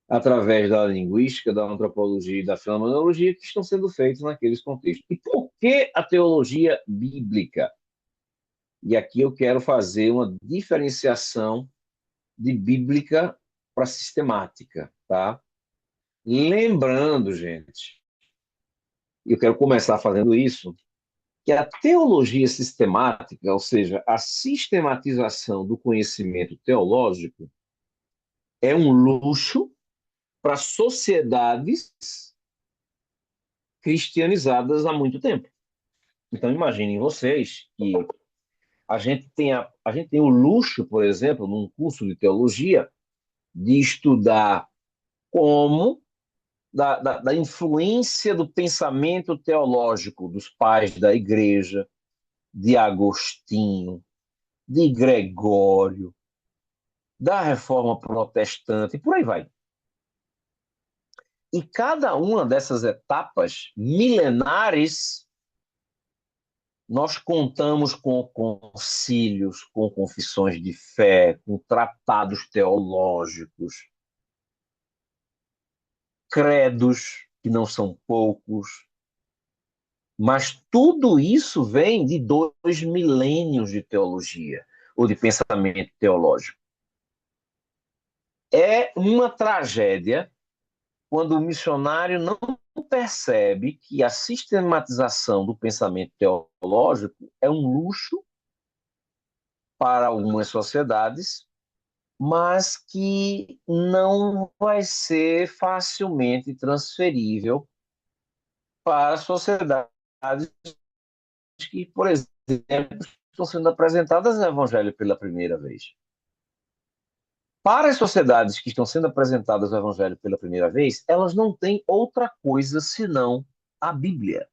através da linguística, da antropologia e da fenomenologia que estão sendo feitos naqueles contextos. E por que a teologia bíblica? E aqui eu quero fazer uma diferenciação de bíblica para sistemática, tá? Lembrando, gente, e eu quero começar fazendo isso, que a teologia sistemática, ou seja, a sistematização do conhecimento teológico, é um luxo para sociedades cristianizadas há muito tempo. Então, imaginem vocês que a gente tem o luxo, por exemplo, num curso de teologia, de estudar como da influência do pensamento teológico dos pais da igreja, de Agostinho, de Gregório, da reforma protestante, e por aí vai. E cada uma dessas etapas milenares, nós contamos com concílios, com confissões de fé, com tratados teológicos, credos, que não são poucos, mas tudo isso vem de 2 milênios de teologia, ou de pensamento teológico. É uma tragédia quando o missionário não percebe que a sistematização do pensamento teológico é um luxo para algumas sociedades, mas que não vai ser facilmente transferível para sociedades que, por exemplo, estão sendo apresentadas no Evangelho pela primeira vez. Para as sociedades que estão sendo apresentadas no Evangelho pela primeira vez, elas não têm outra coisa senão a Bíblia.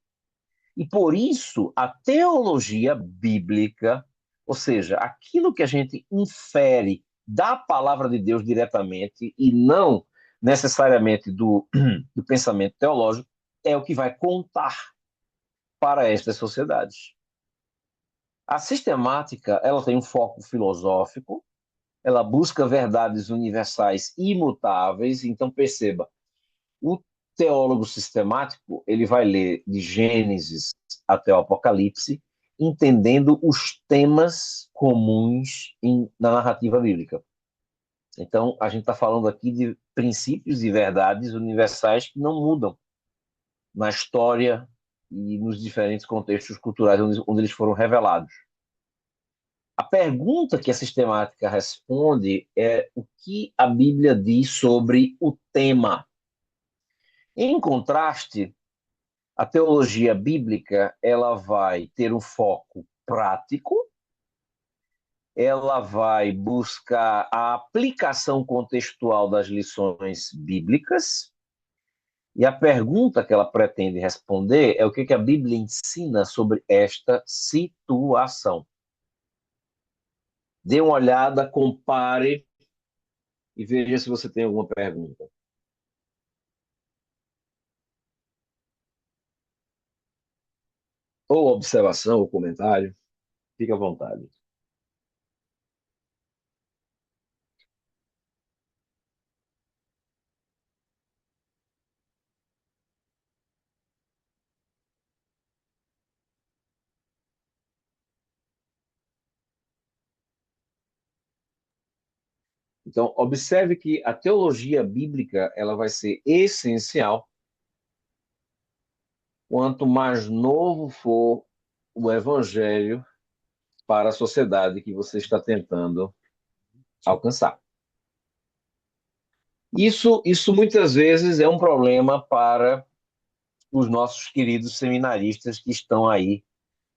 E por isso, a teologia bíblica, ou seja, aquilo que a gente infere da palavra de Deus diretamente e não necessariamente do pensamento teológico, é o que vai contar para estas sociedades. A sistemática, ela tem um foco filosófico, ela busca verdades universais imutáveis, então perceba, o teólogo sistemático, ele vai ler de Gênesis até o Apocalipse, entendendo os temas comuns na narrativa bíblica. Então, a gente está falando aqui de princípios e verdades universais que não mudam na história e nos diferentes contextos culturais onde eles foram revelados. A pergunta que a sistemática responde é o que a Bíblia diz sobre o tema. Em contraste, a teologia bíblica ela vai ter um foco prático, ela vai buscar a aplicação contextual das lições bíblicas, e a pergunta que ela pretende responder é o que a Bíblia ensina sobre esta situação. Dê uma olhada, compare e veja se você tem alguma pergunta. Ou observação, ou comentário. Fique à vontade. Então, observe que a teologia bíblica ela vai ser essencial quanto mais novo for o evangelho para a sociedade que você está tentando alcançar. Isso muitas vezes é um problema para os nossos queridos seminaristas que estão aí,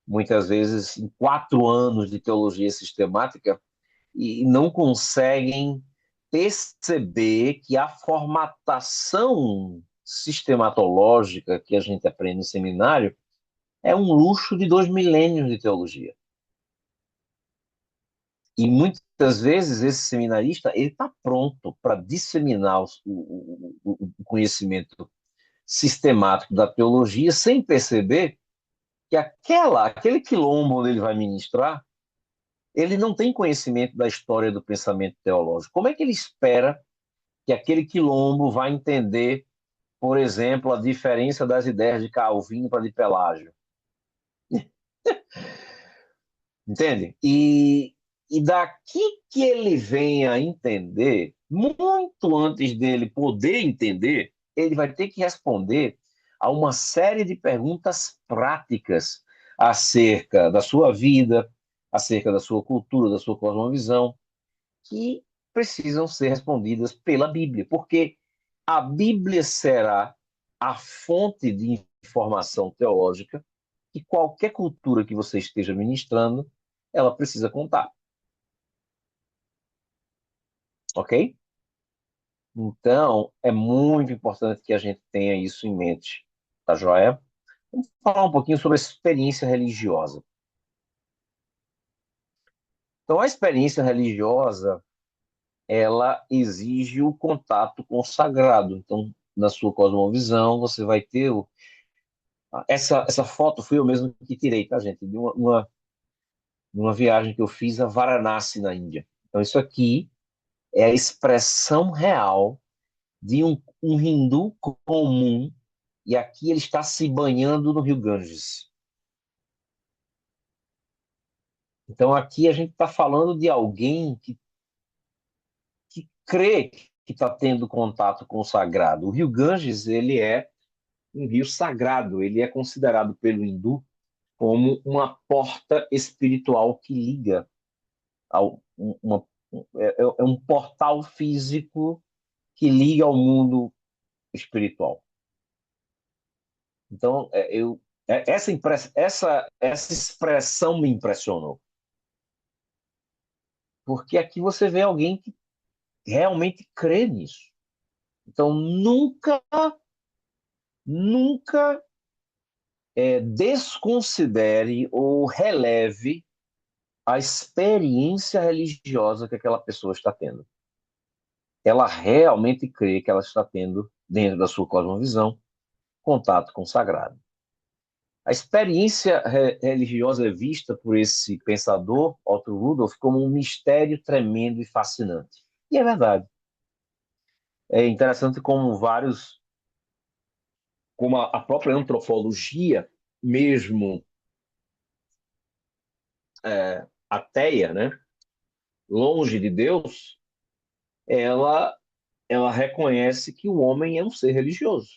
muitas vezes, em 4 anos de teologia sistemática e não conseguem perceber que a formatação sistematológica que a gente aprende no seminário é um luxo de 2 milênios de teologia. E muitas vezes esse seminarista ele está pronto para disseminar o conhecimento sistemático da teologia sem perceber que aquele quilombo onde ele vai ministrar, ele não tem conhecimento da história do pensamento teológico. Como é que ele espera que aquele quilombo vai entender, por exemplo, a diferença das ideias de Calvino para de Pelágio? Entende? E daqui que ele vem a entender, muito antes dele poder entender, ele vai ter que responder a uma série de perguntas práticas acerca da sua vida, acerca da sua cultura, da sua cosmovisão, que precisam ser respondidas pela Bíblia, porque a Bíblia será a fonte de informação teológica que qualquer cultura que você esteja ministrando, ela precisa contar, ok? Então, é muito importante que a gente tenha isso em mente, tá joia? Vamos falar um pouquinho sobre a experiência religiosa. Então, a experiência religiosa, ela exige o contato com o sagrado. Então, na sua cosmovisão, você vai ter essa foto foi eu mesmo que tirei, tá, gente? De uma viagem que eu fiz a Varanasi, na Índia. Então, isso aqui é a expressão real de um hindu comum, e aqui ele está se banhando no rio Ganges. Então, aqui a gente está falando de alguém que crê que está tendo contato com o sagrado. O rio Ganges, ele é um rio sagrado, ele é considerado pelo hindu como uma porta espiritual que liga ao, é um portal físico que liga ao mundo espiritual. Então, essa expressão me impressionou, porque aqui você vê alguém que realmente crê nisso. Então, nunca desconsidere ou releve a experiência religiosa que aquela pessoa está tendo. Ela realmente crê que ela está tendo, dentro da sua cosmovisão, contato com o sagrado. A experiência religiosa é vista por esse pensador, Otto Rudolph, como um mistério tremendo e fascinante. E é verdade. É interessante como a própria antropologia, mesmo ateia, né, longe de Deus, ela, ela reconhece que o homem é um ser religioso.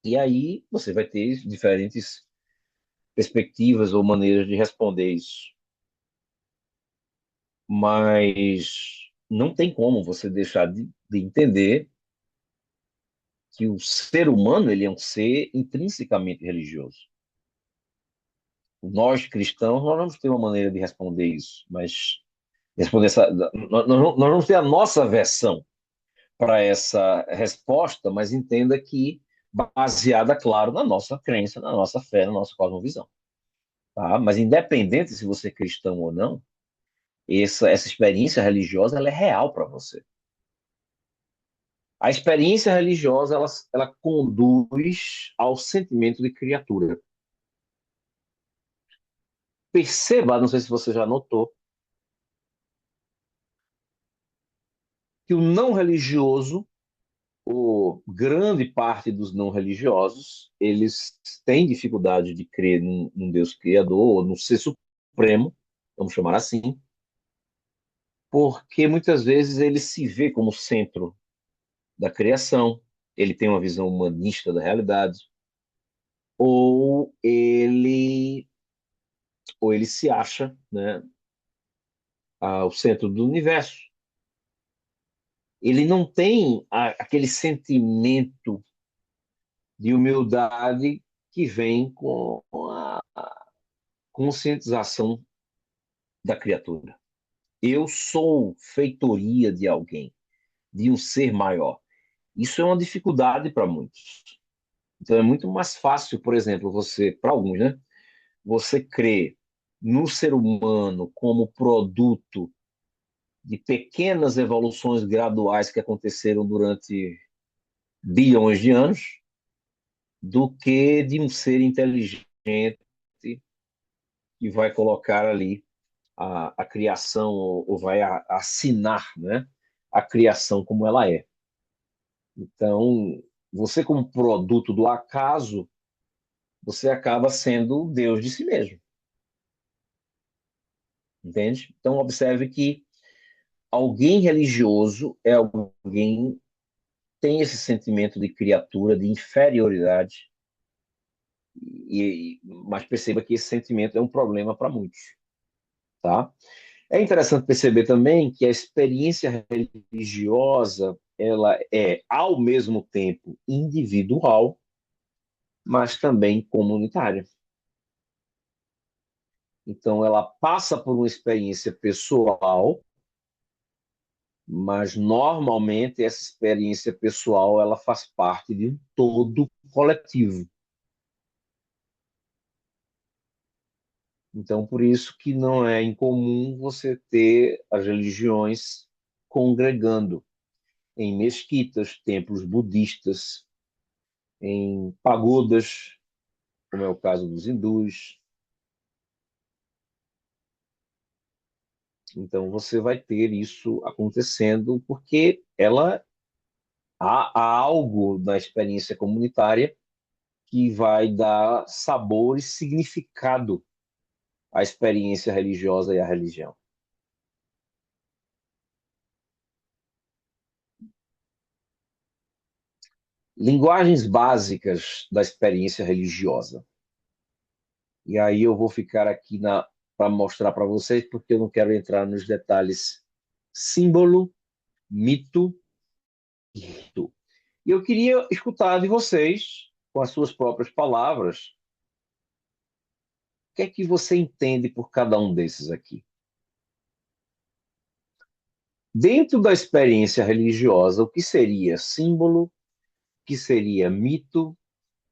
E aí você vai ter diferentes perspectivas ou maneiras de responder isso. Mas não tem como você deixar de entender que o ser humano ele é um ser intrinsecamente religioso. Nós cristãos nós vamos ter uma maneira de responder isso, mas responder nós vamos ter a nossa versão para essa resposta, mas entenda que baseada, claro, na nossa crença, na nossa fé, na nossa cosmovisão. Tá? Mas independente se você é cristão ou não, essa experiência religiosa ela é real para você. A experiência religiosa ela conduz ao sentimento de criatura. Perceba, não sei se você já notou, que o não religioso, ou grande parte dos não religiosos, eles têm dificuldade de crer num Deus criador, ou no ser supremo, vamos chamar assim, porque muitas vezes ele se vê como centro da criação, ele tem uma visão humanista da realidade, ou ele, ou ele se acha, né, o centro do universo. Ele não tem aquele sentimento de humildade que vem com a conscientização da criatura. Eu sou feitoria de alguém, de um ser maior. Isso é uma dificuldade para muitos. Então é muito mais fácil, por exemplo, você, para alguns, né? Você crê no ser humano como produto de pequenas evoluções graduais que aconteceram durante bilhões de anos, do que de um ser inteligente que vai colocar ali a criação, ou vai assinar, né, a criação como ela é. Então, você como produto do acaso, você acaba sendo Deus de si mesmo, entende? Então, observe que alguém religioso é alguém que tem esse sentimento de criatura, de inferioridade, mas perceba que esse sentimento é um problema para muitos, tá? É interessante perceber também que a experiência religiosa, ela é ao mesmo tempo individual, mas também comunitária. Então ela passa por uma experiência pessoal, mas normalmente essa experiência pessoal ela faz parte de um todo coletivo. Então por isso que não é incomum você ter as religiões congregando em mesquitas, templos budistas, em pagodas, como é o caso dos hindus. Então você vai ter isso acontecendo porque há algo na experiência comunitária que vai dar sabor e significado à experiência religiosa e à religião. Linguagens básicas da experiência religiosa. E aí eu vou ficar aqui para mostrar para vocês, porque eu não quero entrar nos detalhes símbolo, mito e rito. E eu queria escutar de vocês, com as suas próprias palavras, o que é que você entende por cada um desses aqui. Dentro da experiência religiosa, o que seria símbolo, o que seria mito,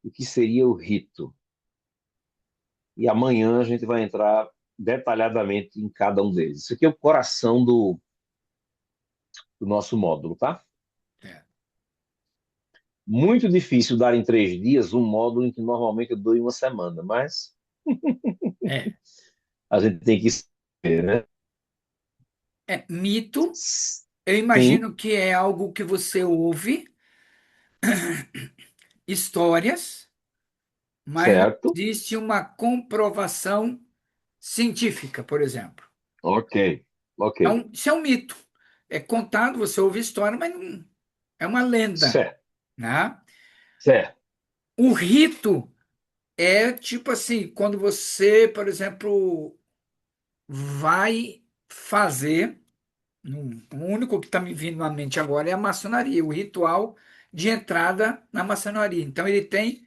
o que seria o rito? E amanhã a gente vai entrar detalhadamente em cada um deles. Isso aqui é o coração do nosso módulo, tá? É. Muito difícil dar em 3 dias um módulo em que normalmente eu dou em uma semana, mas É. a gente tem que ver, né? Mito, eu Sim, imagino que é algo que você ouve, histórias, mas não certo. existe uma comprovação científica, por exemplo. Ok, ok. Isso é um mito. É contado, você ouve história, mas não, é uma lenda, Certo, né? certo. O rito é tipo assim, quando você, por exemplo, vai fazer, o único que está me vindo à mente agora é a maçonaria, o ritual de entrada na maçonaria. Então ele tem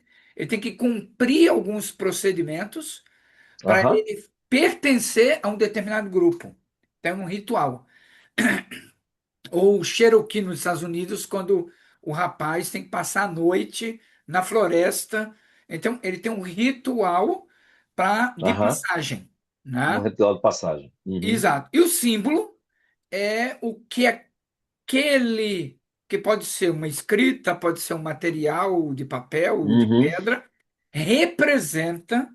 que cumprir alguns procedimentos para Aham, ele pertencer a um determinado grupo. Então, é um ritual. Ou o Cherokee nos Estados Unidos, quando o rapaz tem que passar a noite na floresta. Então, ele tem um ritual de aham. passagem, Um né? ritual de passagem. Uhum, Exato. E o símbolo é o que aquele, que pode ser uma escrita, pode ser um material de papel, de uhum, pedra, representa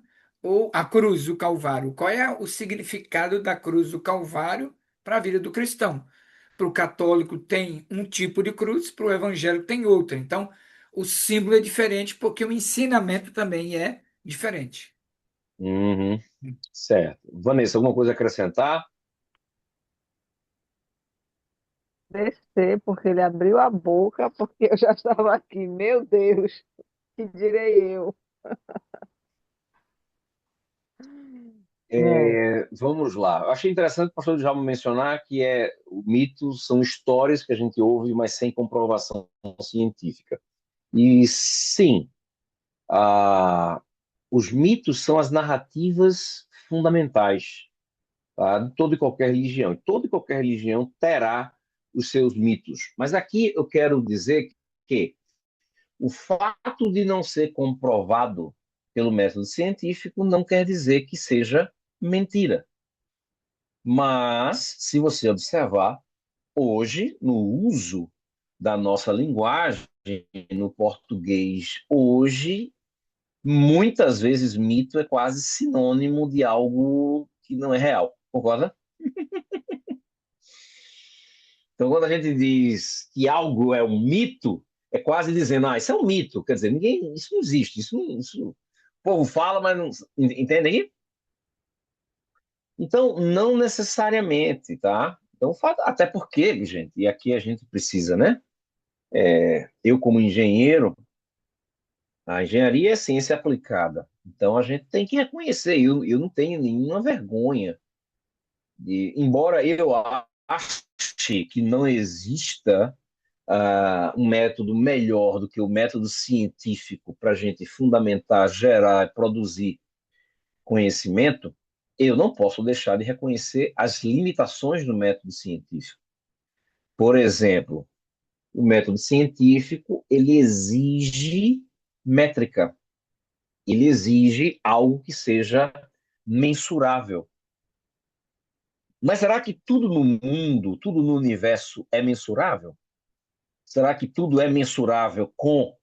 a cruz do Calvário. Qual é o significado da cruz do Calvário para a vida do cristão? Para o católico tem um tipo de cruz, para o evangélico tem outra. Então, o símbolo é diferente porque o ensinamento também é diferente. uhum. Certo. Vanessa, alguma coisa a acrescentar? descer, porque ele abriu a boca, porque eu já estava aqui. Meu Deus, que direi eu? É, Vamos lá. Eu achei interessante o pastor Djalma mencionar que o mito são histórias que a gente ouve, mas sem comprovação científica. E sim, ah, os mitos são as narrativas fundamentais, tá, de toda e qualquer religião. E toda e qualquer religião terá os seus mitos. Mas aqui eu quero dizer que o fato de não ser comprovado pelo método científico não quer dizer que seja mentira. Mas, se você observar, hoje, no uso da nossa linguagem, no português, hoje, muitas vezes mito é quase sinônimo de algo que não é real. Concorda? Então, quando a gente diz que algo é um mito, é quase dizendo, isso é um mito. Quer dizer, ninguém, isso não existe. O povo fala, mas não. Entende aí? Então, não necessariamente, tá? Então, até porque, gente, e aqui a gente precisa, né? Eu, como engenheiro, a engenharia é ciência aplicada. Então, a gente tem que reconhecer. Eu não tenho nenhuma vergonha embora eu ache que não exista um método melhor do que o método científico para a gente fundamentar, gerar, produzir conhecimento, eu não posso deixar de reconhecer as limitações do método científico. Por exemplo, o método científico, ele exige métrica, ele exige algo que seja mensurável. Mas será que tudo no mundo, tudo no universo é mensurável? Será que tudo é mensurável com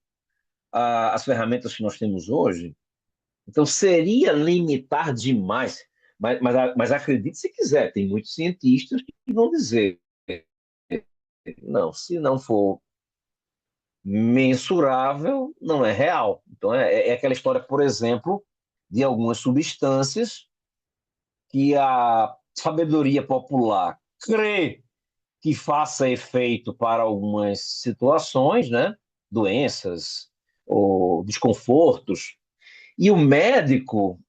as ferramentas que nós temos hoje? Então, seria limitar demais. Mas acredite se quiser, tem muitos cientistas que vão dizer: não, se não for mensurável, não é real. Então, é aquela história, por exemplo, de algumas substâncias que a sabedoria popular crê que faça efeito para algumas situações, né? Doenças ou desconfortos. E o médico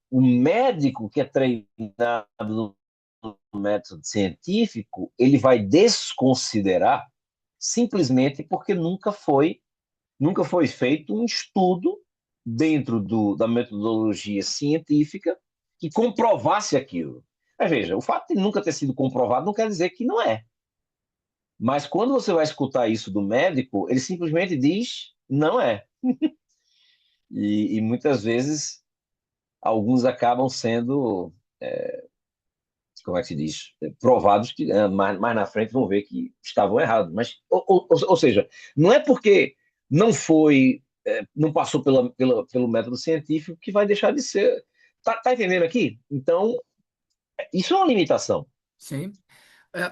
que é treinado no método científico, ele vai desconsiderar simplesmente porque nunca foi feito um estudo dentro da metodologia científica que comprovasse aquilo. Mas veja, o fato de nunca ter sido comprovado não quer dizer que não é. Mas quando você vai escutar isso do médico, ele simplesmente diz não é. E muitas vezes alguns acabam sendo, como é que se diz, provados que mais na frente vão ver que estavam errados. Mas, ou seja, não é porque não foi, não passou pelo método científico que vai deixar de ser. Tá entendendo aqui? Então, isso é uma limitação. Sim.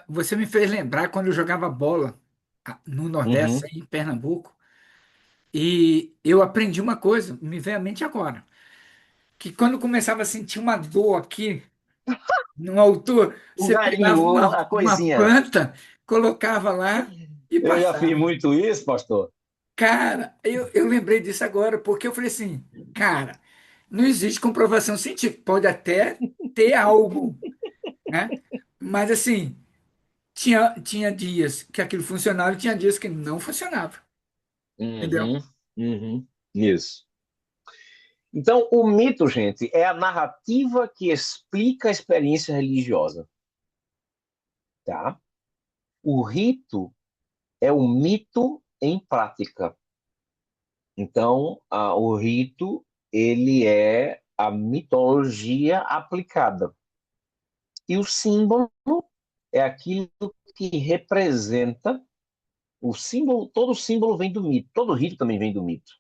Você me fez lembrar quando eu jogava bola no Nordeste, Uhum. aí em Pernambuco, e eu aprendi uma coisa, me vem à mente agora, que quando começava a sentir uma dor aqui, numa altura, O você galinho, pegava a uma coisinha. planta, colocava lá e Eu já fiz passava. muito isso, pastor. Cara, eu lembrei disso agora, porque eu falei assim, cara, não existe comprovação científica, pode até ter algo, né? Mas assim, tinha dias que aquilo funcionava e tinha dias que não funcionava, entendeu? Uhum, uhum. Isso. Então, o mito, gente, é a narrativa que explica a experiência religiosa, tá? O rito é o mito em prática. Então, o rito, ele é a mitologia aplicada. E o símbolo é aquilo que representa o símbolo, todo símbolo vem do mito, todo rito também vem do mito.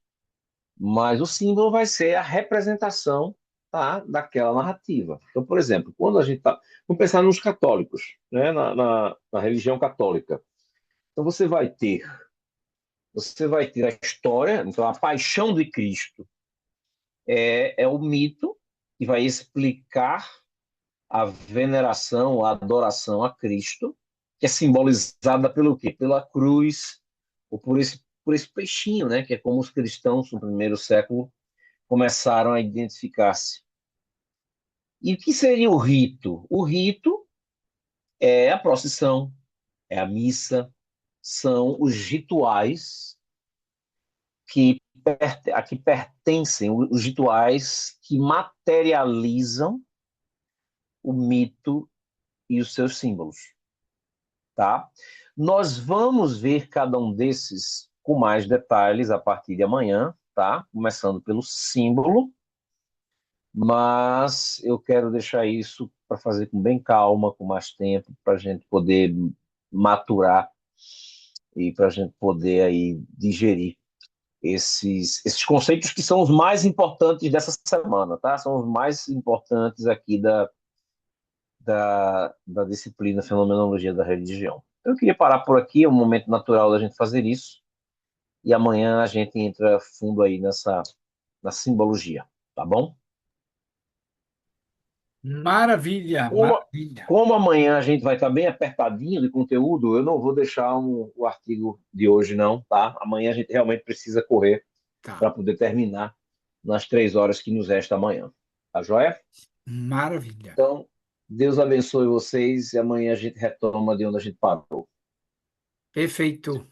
Mas o símbolo vai ser a representação, tá, daquela narrativa. Então, por exemplo, quando a gente está. Vamos pensar nos católicos, né, na religião católica. Então, você vai ter a história, então, a paixão de Cristo é o mito que vai explicar a veneração, a adoração a Cristo. que é simbolizada pelo quê? Pela cruz, ou por esse peixinho, né? Que é como os cristãos no primeiro século começaram a identificar-se. E o que seria o rito? O rito é a procissão, é a missa, são os rituais a que pertencem, os rituais que materializam o mito e os seus símbolos, tá? Nós vamos ver cada um desses com mais detalhes a partir de amanhã, tá? Começando pelo símbolo, mas eu quero deixar isso para fazer com bem calma, com mais tempo, para a gente poder maturar e para a gente poder aí digerir esses conceitos que são os mais importantes dessa semana, tá? São os mais importantes aqui da disciplina Fenomenologia da Religião. Eu queria parar por aqui, é um momento natural da gente fazer isso, e amanhã a gente entra fundo aí na simbologia, tá bom? Maravilha, Como, maravilha. como amanhã a gente vai estar bem apertadinho de conteúdo, eu não vou deixar o artigo de hoje, não, tá? Amanhã a gente realmente precisa correr Tá, para poder terminar nas 3 horas que nos resta amanhã. Tá joia? maravilha. Então, Deus abençoe vocês e amanhã a gente retoma de onde a gente parou. Perfeito.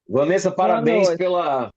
Vanessa, Boa parabéns noite. pela